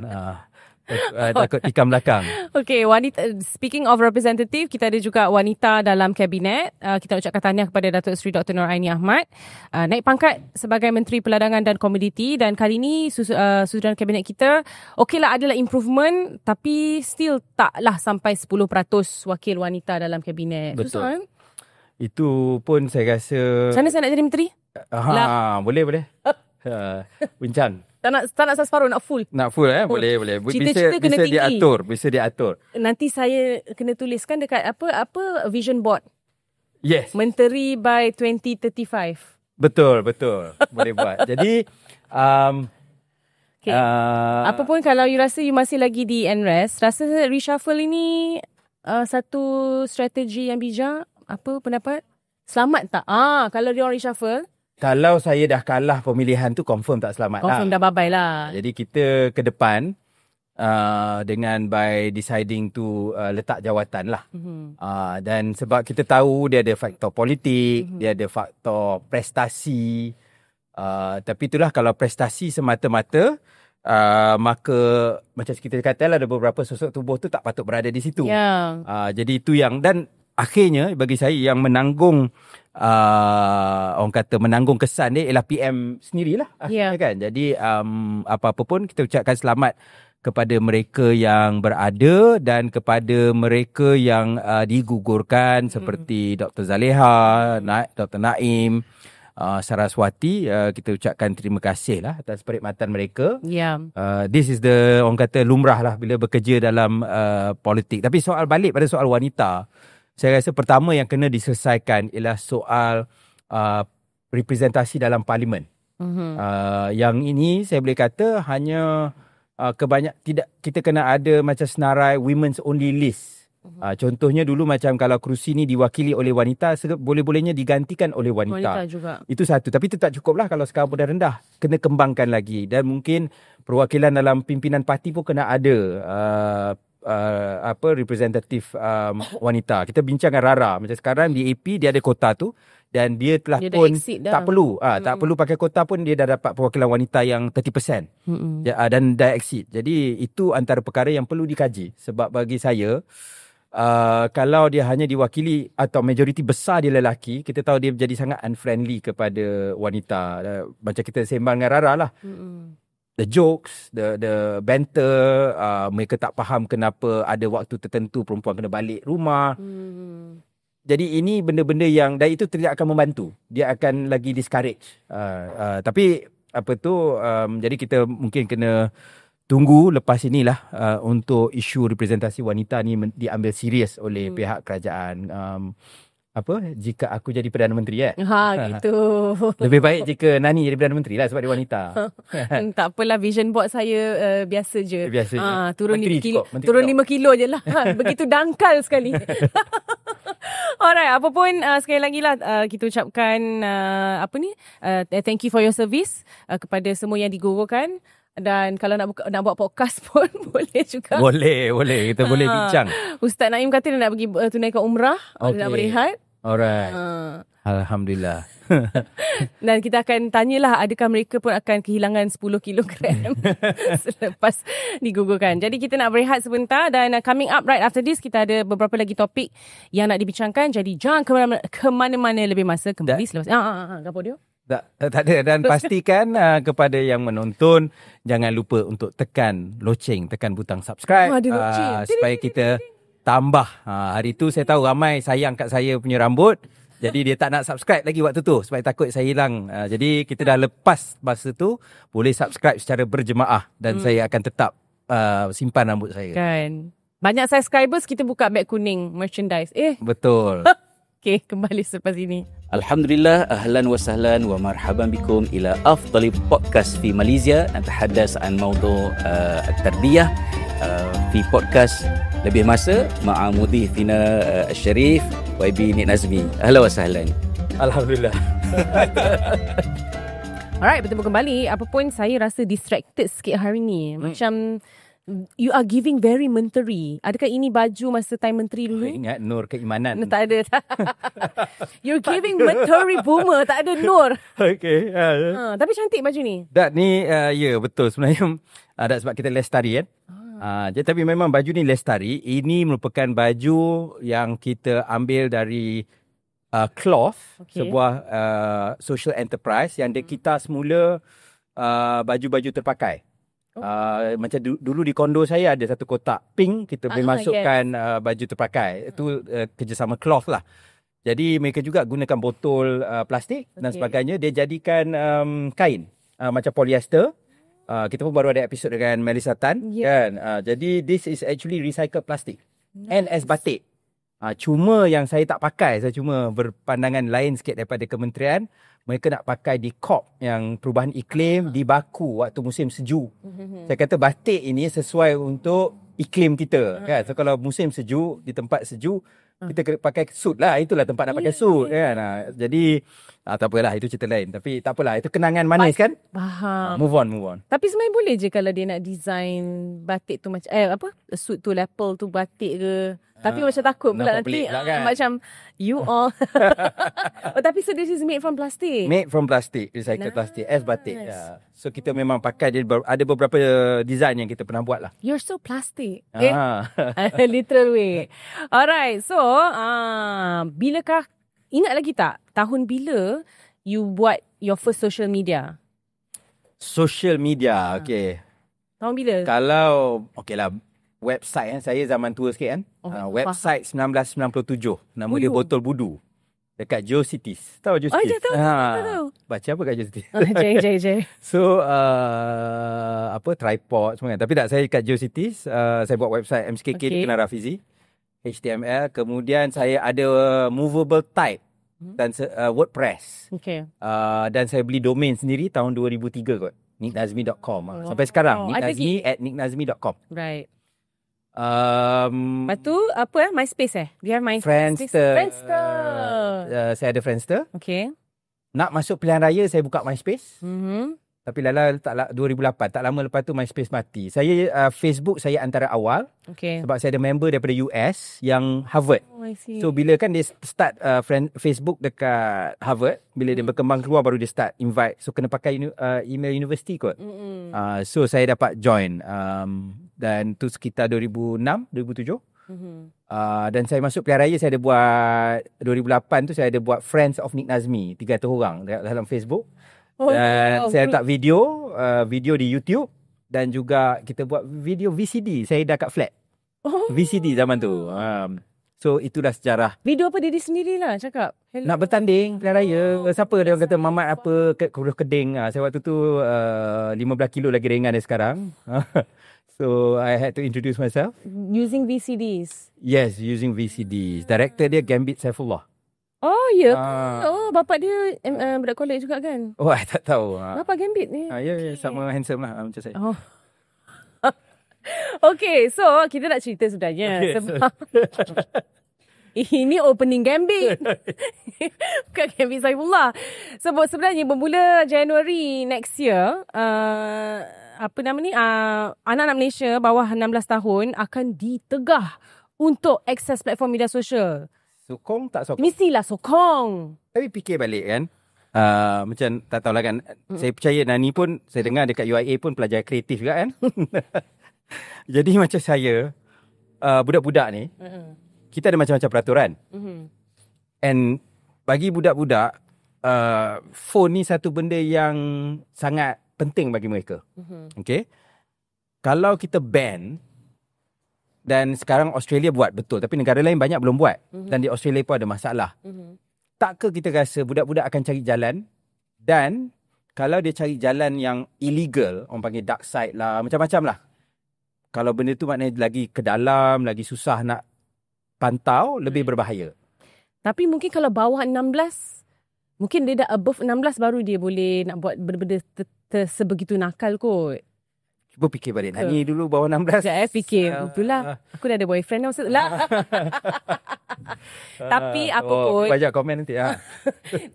Takut tikam belakang. Okay, wanita. Speaking of representative, kita ada juga wanita dalam kabinet. Kita ucapkan tahniah kepada Datuk Seri Dr. Nur Aini Ahmad. Naik pangkat sebagai Menteri Perdagangan dan Komoditi. Dan kali ini susunan kabinet kita, okeylah adalah improvement. Tapi still taklah sampai 10% wakil wanita dalam kabinet. Betul. Susah kan? Itu pun saya rasa... Macam mana saya nak jadi menteri? Boleh. Bincang. Tak nak separuh, nak full. Nak full boleh. Cita-cita kena tinggi. Bisa diatur. Nanti saya kena tuliskan dekat apa vision board. Yes. Menteri by 2035. Betul. Boleh buat. Jadi okay. Apa pun kalau you rasa you masih lagi di NRES, rasa reshuffle ini satu strategi yang bijak? Apa pendapat? Selamat tak? Kalau dia orang reshuffle, kalau saya dah kalah pemilihan tu confirm tak selamat confirm dah bye-bye lah. Jadi kita ke depan dengan by deciding to letak jawatan lah. Dan sebab kita tahu dia ada faktor politik, dia ada faktor prestasi. Tapi itulah kalau prestasi semata-mata, maka macam kita katalah ada beberapa sosok tubuh tu tak patut berada di situ. Jadi itu yang, dan akhirnya bagi saya yang menanggung orang kata menanggung kesan dia ialah PM sendirilah kan. Jadi apa-apa pun kita ucapkan selamat kepada mereka yang berada dan kepada mereka yang digugurkan seperti Dr. Zaleha, Dr. Naim, Saraswati. Kita ucapkan terima kasih lah atas perkhidmatan mereka. This is the orang kata lumrah lah bila bekerja dalam politik. Tapi soal balik pada soal wanita, saya rasa pertama yang kena diselesaikan ialah soal representasi dalam parlimen. Yang ini saya boleh kata hanya tidak, kita kena ada macam senarai women's only list. Contohnya dulu macam kalau kerusi ni diwakili oleh wanita, boleh-bolehnya digantikan oleh wanita juga. Itu satu. Tapi itu tak cukup lah kalau sekarang pun dah rendah. Kena kembangkan lagi. Dan mungkin perwakilan dalam pimpinan parti pun kena ada representatif wanita. Kita bincang dengan Rara. Macam sekarang di AP dia ada kota tu dan dia telah dia pun tak perlu tak perlu pakai kota pun dia dah dapat perwakilan wanita yang 30%. Dan dah exceed. Jadi itu antara perkara yang perlu dikaji. Sebab bagi saya kalau dia hanya diwakili atau majoriti besar dia lelaki, kita tahu dia jadi sangat unfriendly kepada wanita. Macam kita sembang dengan Rara lah. The jokes, the banter, mereka tak faham kenapa ada waktu tertentu perempuan kena balik rumah. Jadi ini benda-benda yang, dan itu tidak akan membantu. Dia akan lagi discourage. Tapi jadi kita mungkin kena tunggu lepas inilah untuk isu representasi wanita ni diambil serius oleh pihak kerajaan. Jika aku jadi Perdana Menteri gitu. Lebih baik jika Nani jadi Perdana Menteri lah sebab dia wanita. Tak apalah, vision board saya biasa je. Turun Menteri 5 kilo je lah. Begitu dangkal sekali. Alright, apa pun sekali lagi lah kita ucapkan thank you for your service kepada semua yang digugurkan. Dan kalau nak buat podcast pun boleh juga. Boleh. Kita boleh bincang. Ustaz Naim kata dia nak pergi tunaikan umrah. Dia nak berehat. Alright. Alhamdulillah. Dan kita akan tanyalah adakah mereka pun akan kehilangan 10 kilogram selepas digugurkan. Jadi kita nak berehat sebentar dan coming up right after this kita ada beberapa lagi topik yang nak dibincangkan. Jadi jangan ke mana-mana lebih masa, kembali selepas. Gapo dia? Tak ada. Dan pastikan kepada yang menonton, jangan lupa untuk tekan loceng, tekan butang subscribe supaya kita tambah. Hari tu saya tahu ramai sayang kat saya punya rambut. Jadi dia tak nak subscribe lagi waktu tu sebab takut saya hilang. Jadi kita dah lepas masa tu, boleh subscribe secara berjemaah dan saya akan tetap simpan rambut saya. Kan. Banyak subscribers kita buka beg kuning merchandise. Betul. Okay, kembali selepas ini. Alhamdulillah, ahlan wa sahlan wa marhaban bikum ila afdali podcast fi Malaysia. Natahaddas an mawdu' at-tarbiyah fi podcast lebih masa ma'a mudhifina al-syarif YB Nik Nazmi. Ahlan wa sahlan. Alhamdulillah. Alright, bertemu kembali. Apa pun saya rasa distracted sikit hari ni. Macam you are giving very menteri. Adakah ini baju masa time menteri dulu? Ingat Nur Keimanan. Tak ada. You're giving menteri boomer. Tak ada Nur. Okay. Tapi cantik baju ni. Ni ya betul. Sebenarnya sebab kita lestari kan. Tapi memang baju ni lestari. Ini merupakan baju yang kita ambil dari cloth. Sebuah social enterprise yang kita semula baju-baju terpakai. Macam dulu di kondo saya ada satu kotak pink, kita boleh masukkan baju terpakai. Itu kerjasama cloth lah. Jadi mereka juga gunakan botol plastik dan sebagainya. Dia jadikan kain macam polyester. Kita pun baru ada episod dengan Melissa Tan kan. Jadi this is actually recycled plastic. And as batik. Cuma yang saya tak pakai, saya cuma berpandangan lain sikit daripada kementerian. Mereka nak pakai di COP yang perubahan iklim di Baku waktu musim sejuk. Saya kata batik ini sesuai untuk iklim kita kan. So kalau musim sejuk di tempat sejuk, Kita kena pakai suit lah. Itulah tempat nak pakai suit kan. Jadi tak apalah, itu cerita lain. Tapi tak apalah, itu kenangan manis kan. Faham. Move on. Tapi sebenarnya boleh je kalau dia nak design batik tu macam suit tu lapel tu batik ke. Tapi macam takut pula nanti kan? Macam you all. Tapi so this is made from plastic. Made from plastic, recycled plastic as batik. So kita memang pakai dia, ada beberapa design yang kita pernah buat lah. You're so plastic. Literal way. Alright, so bilakah, ingat lagi tak tahun bila you buat your first social media? Social media, okay. Tahun bila? Kalau, okay lah, website saya zaman tua sikit kan. Website 1997. Nama dia Botol Budu. Dekat GeoCities. Tahu GeoCities? Tahu. Baca apa kat GeoCities? Jai. So, tripod semua kan. Tapi tak, saya kat GeoCities. Saya buat website MCKK Dikenal Rafizi. HTML. Kemudian saya ada movable type. Dan WordPress. Okay. Dan saya beli domain sendiri tahun 2003 kot. nicknazmi.com. Sampai sekarang. nicknazmi@nicknazmi.com. Right. Lepas tu apa MySpace Do you have MySpace? Friendster. Saya ada Friendster. Okay. Nak masuk pilihan raya saya buka MySpace. Tapi lala tak 2008, tak lama lepas tu MySpace mati. Saya Facebook saya antara awal. Okay. Sebab saya ada member daripada US yang Harvard. I see. So bila kan dia start Facebook dekat Harvard, bila dia berkembang keluar baru dia start invite. So kena pakai email university kot. So saya dapat join dan tu sekitar 2006, 2007. Dan saya masuk pilihan raya saya ada buat 2008 tu saya ada buat Friends of Nick Nazmi 300 orang dalam Facebook. Dan saya letak video di YouTube dan juga kita buat video VCD. Saya dah kat flat. VCD zaman tu. So itulah sejarah. Video apa diri sendirilah cakap. Hello. Nak bertanding pilihan raya. Siapa dia orang kata mamat apa kurus keding. Saya waktu tu 15 kilo lagi ringan dari sekarang. So I had to introduce myself. Using VCDs? Yes, using VCDs. Director dia Gambit Saifullah. Oh ya. Bapak dia budak college juga kan? Oh, I tak tahu. Bapak Gambit ni. Ya, sama handsome lah macam saya. Okay, so kita nak cerita sebenarnya. Sebab ini opening Gambit. Bukan Gambit Saifullah. Sebab sebenarnya bermula Januari next year, anak-anak Malaysia bawah 16 tahun akan ditegah untuk akses platform media sosial. Sokong tak sokong? Mestilah sokong. Tapi fikir balik kan. Macam tak tahulah kan. Saya percaya Nani pun, saya dengar dekat UIA pun pelajar kreatif juga kan. Jadi macam saya, budak-budak ni, kita ada macam-macam peraturan. And bagi budak-budak, phone ni satu benda yang sangat penting bagi mereka. Okay. Kalau kita ban, dan sekarang Australia buat betul. Tapi negara lain banyak belum buat. Dan di Australia pun ada masalah. Tak ke kita rasa budak-budak akan cari jalan. Dan kalau dia cari jalan yang illegal, orang panggil dark side lah, macam-macam lah. Kalau benda tu maknanya lagi ke dalam, lagi susah nak pantau, lebih berbahaya. Tapi mungkin kalau bawah 16, mungkin dia dah above 16 baru dia boleh nak buat benda-benda sebegitu nakal kot. Cuba fikir balik. Nani dulu bawah 16. Sekejap fikir. Itulah. Aku dah ada boyfriend dah. Tapi apa pun. Banyak komen nanti.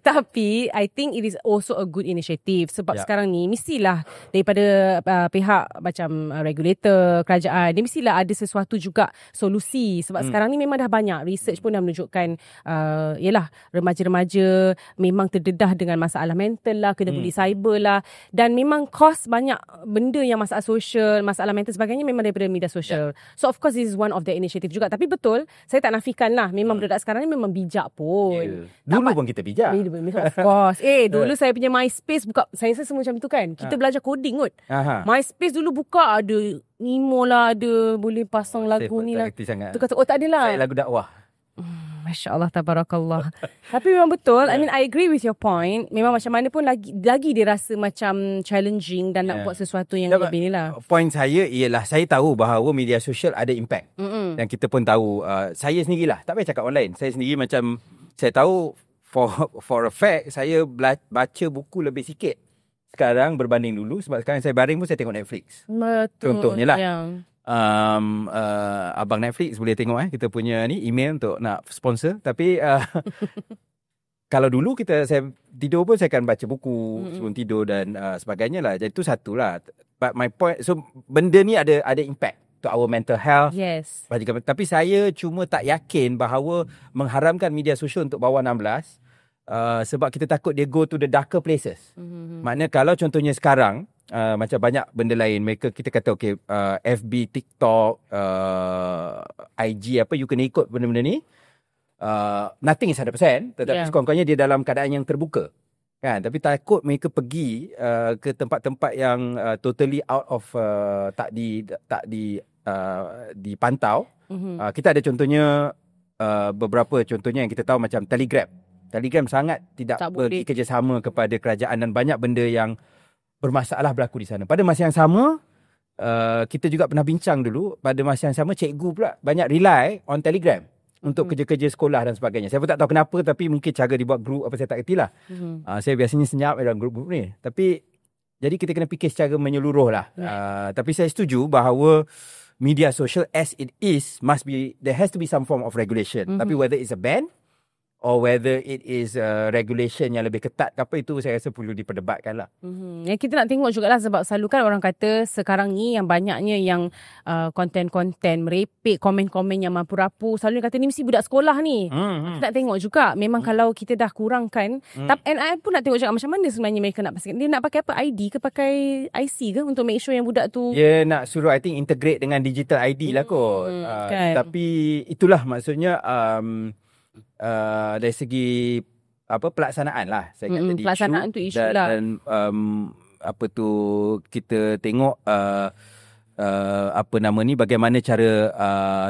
Tapi I think it is also a good initiative. Sebab sekarang ni mestilah daripada pihak macam regulator, kerajaan, dia mestilah ada sesuatu juga solusi. Sebab sekarang ni memang dah banyak. Research pun dah menunjukkan yalah, remaja-remaja memang terdedah dengan masalah mental lah, kena bully cyber lah. Dan memang kos banyak benda yang masalah sosial, masalah mental sebagainya memang daripada media sosial. So of course this is one of the initiative juga. Tapi betul, saya tak nafikan lah. Memang budak sekarang ni memang bijak pun. Dulu pun kita bijak. Of course. Dulu saya punya MySpace buka, saya semua macam tu kan. Kita belajar coding kot. MySpace dulu buka ada Nemo lah, ada boleh pasang lagu ni lah. Tu kata, tak adalah. Saya lagu dakwah. Masya Allah, tabarakallah. Tapi memang betul. I mean, I agree with your point. Memang macam mana pun lagi dia rasa macam challenging dan nak buat sesuatu yang lebih ni lah. Point saya ialah saya tahu bahawa media sosial ada impact. Dan kita pun tahu, saya sendirilah, tak payah cakap online. Saya sendiri macam, saya tahu for a fact, saya baca buku lebih sikit sekarang berbanding dulu. Sebab sekarang saya baring pun saya tengok Netflix. Betul. Contohnya lah. Abang Netflix boleh tengok kita punya ni email untuk nak sponsor. Tapi kalau dulu saya tidur pun saya akan baca buku sebelum tidur dan sebagainya lah. Jadi itu satu lah. But my point, so benda ni ada impact to our mental health. Yes. Tapi saya cuma tak yakin bahawa mengharamkan media sosial untuk bawah 16 sebab kita takut dia go to the darker places. Maknanya kalau contohnya sekarang macam banyak benda lain, kita kata okay, FB, TikTok, IG apa, you kena ikut benda-benda ni. Nothing is 100%, tetapi sekurang-kurangnya dia dalam keadaan yang terbuka. Kan, tapi takut mereka pergi ke tempat-tempat yang totally out of tak dipantau. Kita ada contohnya beberapa contohnya yang kita tahu macam Telegram. Telegram sangat tidak bekerjasama kepada kerajaan dan banyak benda yang bermasalah berlaku di sana. Pada masa yang sama kita juga pernah bincang dulu, pada masa yang sama cikgu pula banyak rely on Telegram untuk kerja-kerja sekolah dan sebagainya. Saya pun tak tahu kenapa, tapi mungkin cara dibuat grup apa saya tak kerti lah. Saya biasanya senyap dalam grup-grup ni. Tapi jadi kita kena fikir secara menyeluruh lah. Tapi saya setuju bahawa media social as it is there has to be some form of regulation. Tapi whether it's a ban or whether it is regulation yang lebih ketat ke apa, itu saya rasa perlu diperdebatkan lah. Yang kita nak tengok jugalah, sebab selalu kan orang kata sekarang ni yang banyaknya yang konten-konten merepek, komen-komen yang mampu-rapu, selalu kata ni mesti budak sekolah ni. Kita nak tengok juga memang kalau kita dah kurangkan. And I pun nak tengok juga macam mana sebenarnya mereka nak pastikan. Dia nak pakai apa, ID ke pakai IC ke untuk make sure yang budak tu. Dia nak suruh I think integrate dengan digital ID lah kot. Kan. Tapi itulah maksudnya dari segi pelaksanaan lah saya kata pelaksanaan tu isu lah. Dan kita tengok bagaimana cara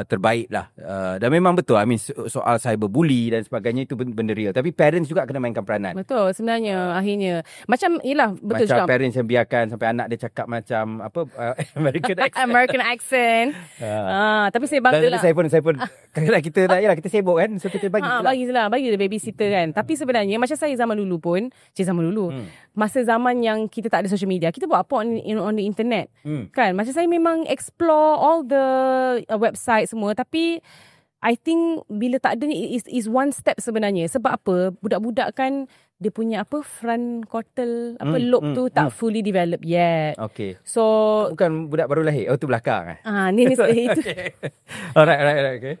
terbaik lah. Dan memang betul, soal cyberbully dan sebagainya itu benda real. Tapi parents juga kena mainkan peranan. Betul, sebenarnya akhirnya. Macam, betul macam juga. Macam parents yang biarkan sampai anak dia cakap macam, American accent. American accent. Tapi saya bangga lah. Saya pun kadang-kadang kita sibuk kan. So kita bagi bagi dia babysitter kan. Tapi sebenarnya, macam saya zaman dulu pun, masa zaman yang kita tak ada social media, kita buat apa on the internet. Kan, macam saya memang explore all the website semua, tapi I think bila tak ada ni is one step sebenarnya. Sebab apa? Budak-budak kan dia punya front cortical lobe tu tak fully develop yet. Okay. So bukan budak baru lahir. Oh tu belakang ni itu. Alright, okay.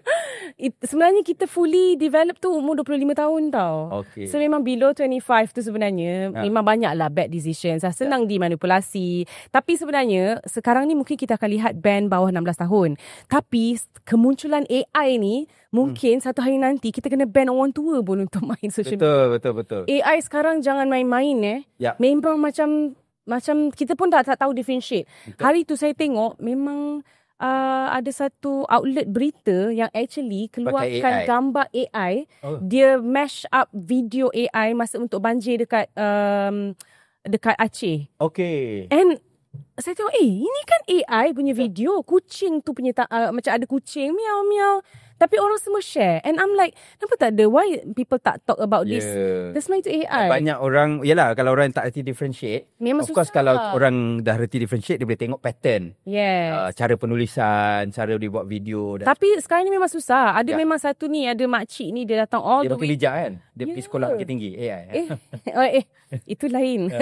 Sebenarnya kita fully develop tu umur 25 tahun tau. Okay. So memang below 25 tu sebenarnya memang banyaklah bad decisions. Senang dimanipulasi. Tapi sebenarnya sekarang ni mungkin kita akan lihat ban bawah 16 tahun. Tapi kemunculan AI ni mungkin satu hari nanti kita kena ban orang tua pun untuk main social media. Betul. AI sekarang jangan main-main Memang macam kita pun tak tahu differentiate. Betul. Hari tu saya tengok memang ada satu outlet berita yang actually keluarkan gambar AI. Dia mash up video AI masa untuk banjir dekat Aceh. Okay. And saya tengok ini kan AI punya video. Kucing tu punya macam ada kucing miau-miau. Tapi orang semua share. And I'm like, kenapa tak ada? Why people tak talk about this? That's my to AI. Banyak orang, kalau orang tak reti differentiate, memang of course susah. Kalau orang dah reti differentiate, dia boleh tengok pattern. Yes. Cara penulisan, cara dia buat video. Tapi sekarang ni memang susah. Ada memang satu ni, ada makcik ni, dia datang all dia the way. Dia bijak kan? Dia pergi sekolah Bukit Tinggi, AI. Itu lain.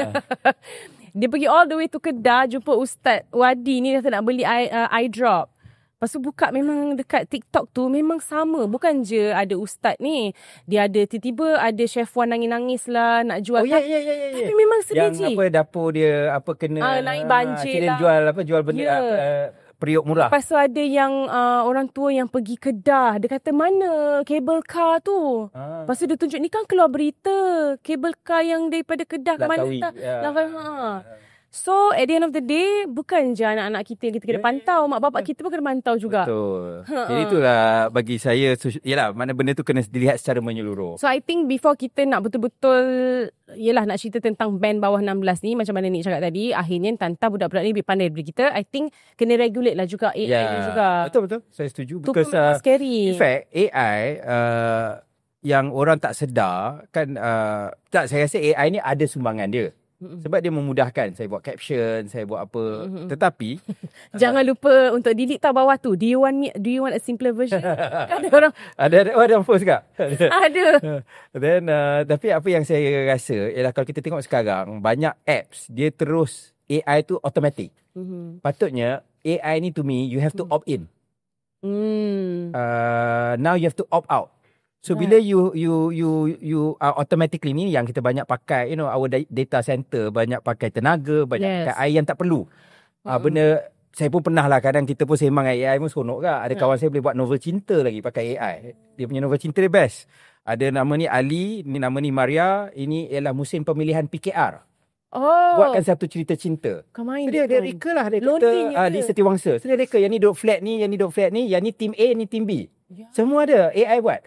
Dia pergi all the way to Kedah, jumpa Ustaz Wadi ni, dia nak beli eye drop. Lepas tu buka memang dekat TikTok tu memang sama. Bukan je ada ustaz ni. Dia ada tiba-tiba ada chef Wan nangis-nangis lah nak jual. Tapi memang sedih. Yang dapur dia kena naik banjir lah. Jual benda periuk murah. Lepas tu ada yang orang tua yang pergi Kedah. Dia kata mana kabel car tu. Lepas tu dia tunjuk ni kan keluar berita. Kabel car yang daripada Kedah ke mana. So at the end of the day, bukan je anak-anak kita yang kita kena pantau, mak bapak kita pun kena pantau juga. Betul. Jadi itulah bagi saya, mana benda tu kena dilihat secara menyeluruh. So I think before kita nak betul-betul nak cerita tentang ban bawah 16 ni, macam mana Nik cakap tadi, akhirnya tantang budak-budak ni lebih pandai daripada kita. I think kena regulate lah juga AI ni juga. Betul. Saya setuju. Tu pun scary. In fact, AI yang orang tak sedar kan, saya rasa AI ni ada sumbangan dia. Sebab dia memudahkan. Saya buat caption, saya buat apa. Tetapi jangan lupa untuk delete bawah tu. Do you want a simpler version? Kan ada orang ada orang post tak? Ada. Then tapi apa yang saya rasa ialah kalau kita tengok sekarang banyak apps dia terus AI tu automatic. Patutnya AI ni to me you have to opt in. Now you have to opt out. So bila you automatically ni yang kita banyak pakai, our data center banyak pakai tenaga, banyak pakai air yang tak perlu. Benda saya pun pernah lah kadang kita pun sembang AI pun seronok ke. Ada kawan saya boleh buat novel cinta lagi pakai AI. Dia punya novel cinta dia best. Ada nama ni Ali, ni nama ni Maria, ini ialah musim pemilihan PKR. Buatkan satu cerita cinta. Dia reka lah. Dia kata di Setiawangsa. So dia reka yang ni duduk flat ni, yang ni duduk flat ni, yang ni team A, ni team B. Semua ada AI buat.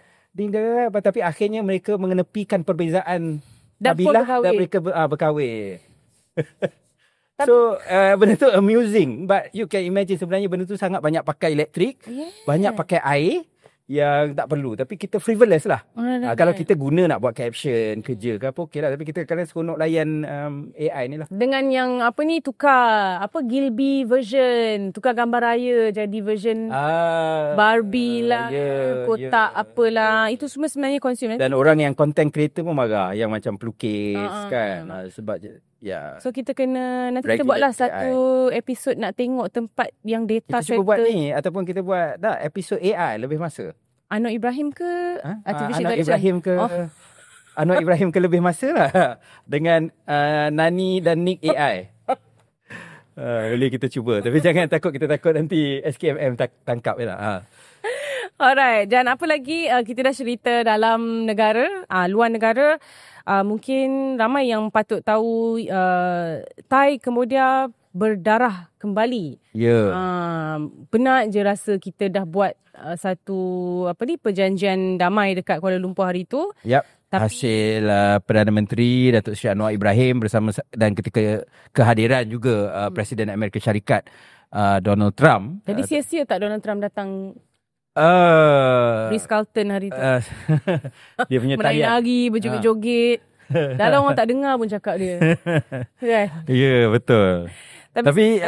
Tapi akhirnya mereka mengenepikan perbezaan kabilah dan mereka berkahwin. So benda tu amusing. But you can imagine sebenarnya benda tu sangat banyak pakai elektrik, banyak pakai air yang tak perlu. Tapi kita frivolous lah. Kalau kita guna nak buat caption, kerja ke apa, okey lah. Tapi kita kadang seronok layan AI ni lah. Dengan yang tukar Gilby version, tukar gambar raya jadi version Barbie lah, kotak apalah. Itu semua sebenarnya consume. Dan orang yang content creator pun marah, yang macam pelukis kan. Sebab so kita kena nanti kita buatlah satu episod nak tengok tempat yang data kita cuba buat ni ataupun kita buat episod AI lebih masa. Anwar Ibrahim ke Anwar Ibrahim ke Anwar Ibrahim ke lebih masa lah dengan Nani dan Nick AI. Boleh kita cuba. Tapi jangan takut, kita takut nanti SKMM tangkap je lah. Alright, dan apa lagi kita dah cerita dalam negara, luar negara. Mungkin ramai yang patut tahu Thai Cambodia berdarah kembali. Penat je rasa kita dah buat satu perjanjian damai dekat Kuala Lumpur hari tu. Tapi hasil Perdana Menteri Datuk Seri Anwar Ibrahim bersama dan ketika kehadiran juga Presiden Amerika Syarikat Donald Trump. Jadi sia-sia tak Donald Trump datang Ritz-Carlton hari tu? Dia punya tarian menari-nari, berjoget-joget. Dalam orang tak dengar pun cakap dia. Ya, betul. Tapi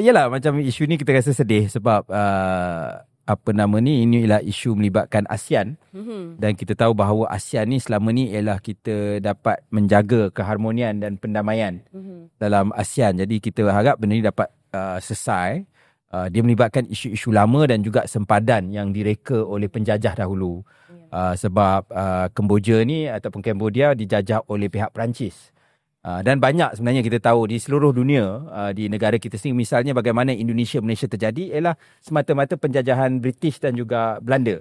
yalah, macam isu ni kita rasa sedih sebab ini ialah isu melibatkan ASEAN. Dan kita tahu bahawa ASEAN ni selama ni ialah kita dapat menjaga keharmonian dan pendamaian dalam ASEAN. Jadi kita harap benda ni dapat selesai. Dia melibatkan isu-isu lama dan juga sempadan yang direka oleh penjajah dahulu. Sebab Kemboja ni ataupun Cambodia dijajah oleh pihak Perancis. Dan banyak sebenarnya kita tahu di seluruh dunia, di negara kita sendiri misalnya bagaimana Malaysia terjadi ialah semata-mata penjajahan British dan juga Belanda.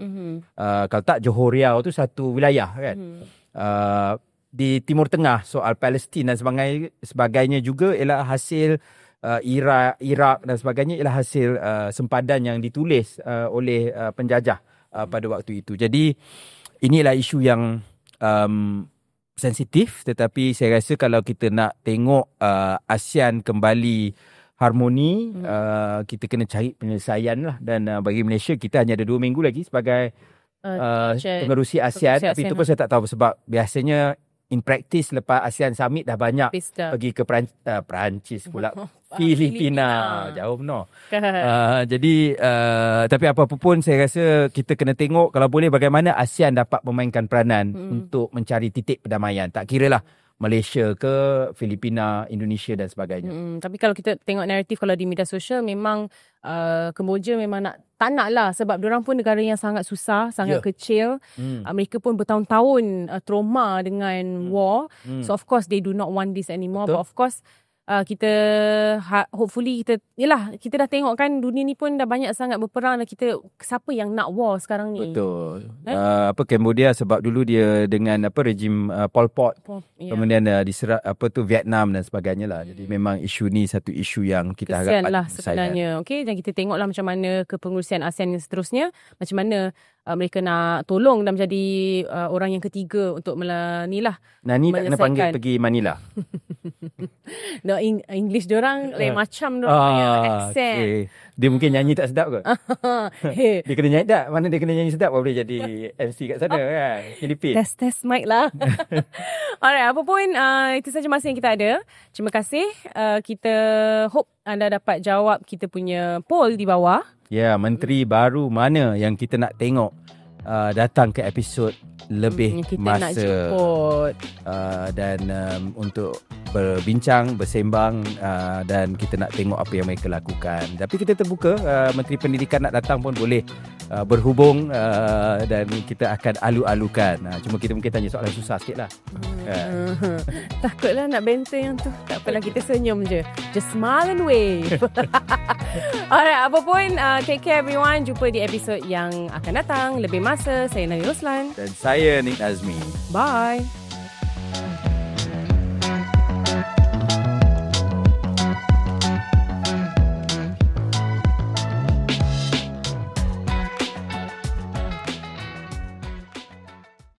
Kalau tak, Johor Riau tu satu wilayah kan. Di Timur Tengah soal Palestin dan sebagainya juga ialah hasil Iraq dan sebagainya ialah hasil sempadan yang ditulis oleh penjajah pada waktu itu. Jadi inilah isu yang sensitif, tetapi saya rasa kalau kita nak tengok ASEAN kembali harmoni, kita kena cari penyelesaian lah. Dan bagi Malaysia, kita hanya ada 2 minggu lagi sebagai pengerusi ASEAN. Tapi itu pun saya tak tahu sebab biasanya in practice lepas ASEAN Summit dah banyak pergi ke Perancis pula. Filipina. Jauh benar. Jadi tapi apa-apa pun saya rasa kita kena tengok kalau boleh bagaimana ASEAN dapat memainkan peranan untuk mencari titik perdamaian. Tak kira lah Malaysia ke Filipina, Indonesia dan sebagainya. Tapi kalau kita tengok naratif kalau di media sosial memang Kemboja memang tak nak lah sebab diorang pun negara yang sangat susah, sangat kecil. Mereka pun bertahun-tahun trauma dengan war. So of course they do not want this anymore. But of course kita hopefully kita dah tengok kan dunia ni pun dah banyak sangat berperang dan kita siapa yang nak war sekarang ni. Betul. Cambodia sebab dulu dia dengan rejim Pol Pot. Kemudian diserang Vietnam dan sebagainya lah. Jadi memang isu ni satu isu yang kita harap lah sebenarnya. Okey, dan kita tengoklah macam mana kepengurusian ASEAN yang seterusnya, macam mana mereka nak tolong dan menjadi orang yang ketiga untuk Nani tak kena panggil pergi Manila. No, English diorang lain macam diorang punya accent. Dia mungkin nyanyi tak sedap ke? Dia kena nyanyi tak? Mana dia kena nyanyi sedap baru boleh jadi MC kat sana kan? Filipin. Test mic lah. Alright, apa pun itu saja masa yang kita ada. Terima kasih. Kita hope anda dapat jawab kita punya poll di bawah. Ya, menteri baru mana yang kita nak tengok datang ke episod lebih kita masa nak jemput. Dan untuk berbincang, bersembang dan kita nak tengok apa yang mereka lakukan. Tapi kita terbuka, Menteri Pendidikan nak datang pun boleh berhubung dan kita akan alu-alukan. Cuma kita mungkin tanya soalan susah sikit lah. Takutlah nak banter yang tu. Tak apalah, kita senyum je. Just smile and wave. Alright, apa pun take care everyone. Jumpa di episod yang akan datang. Lebih masa. Saya Nani Roslan. Dan saya Nik Nazmi. Bye.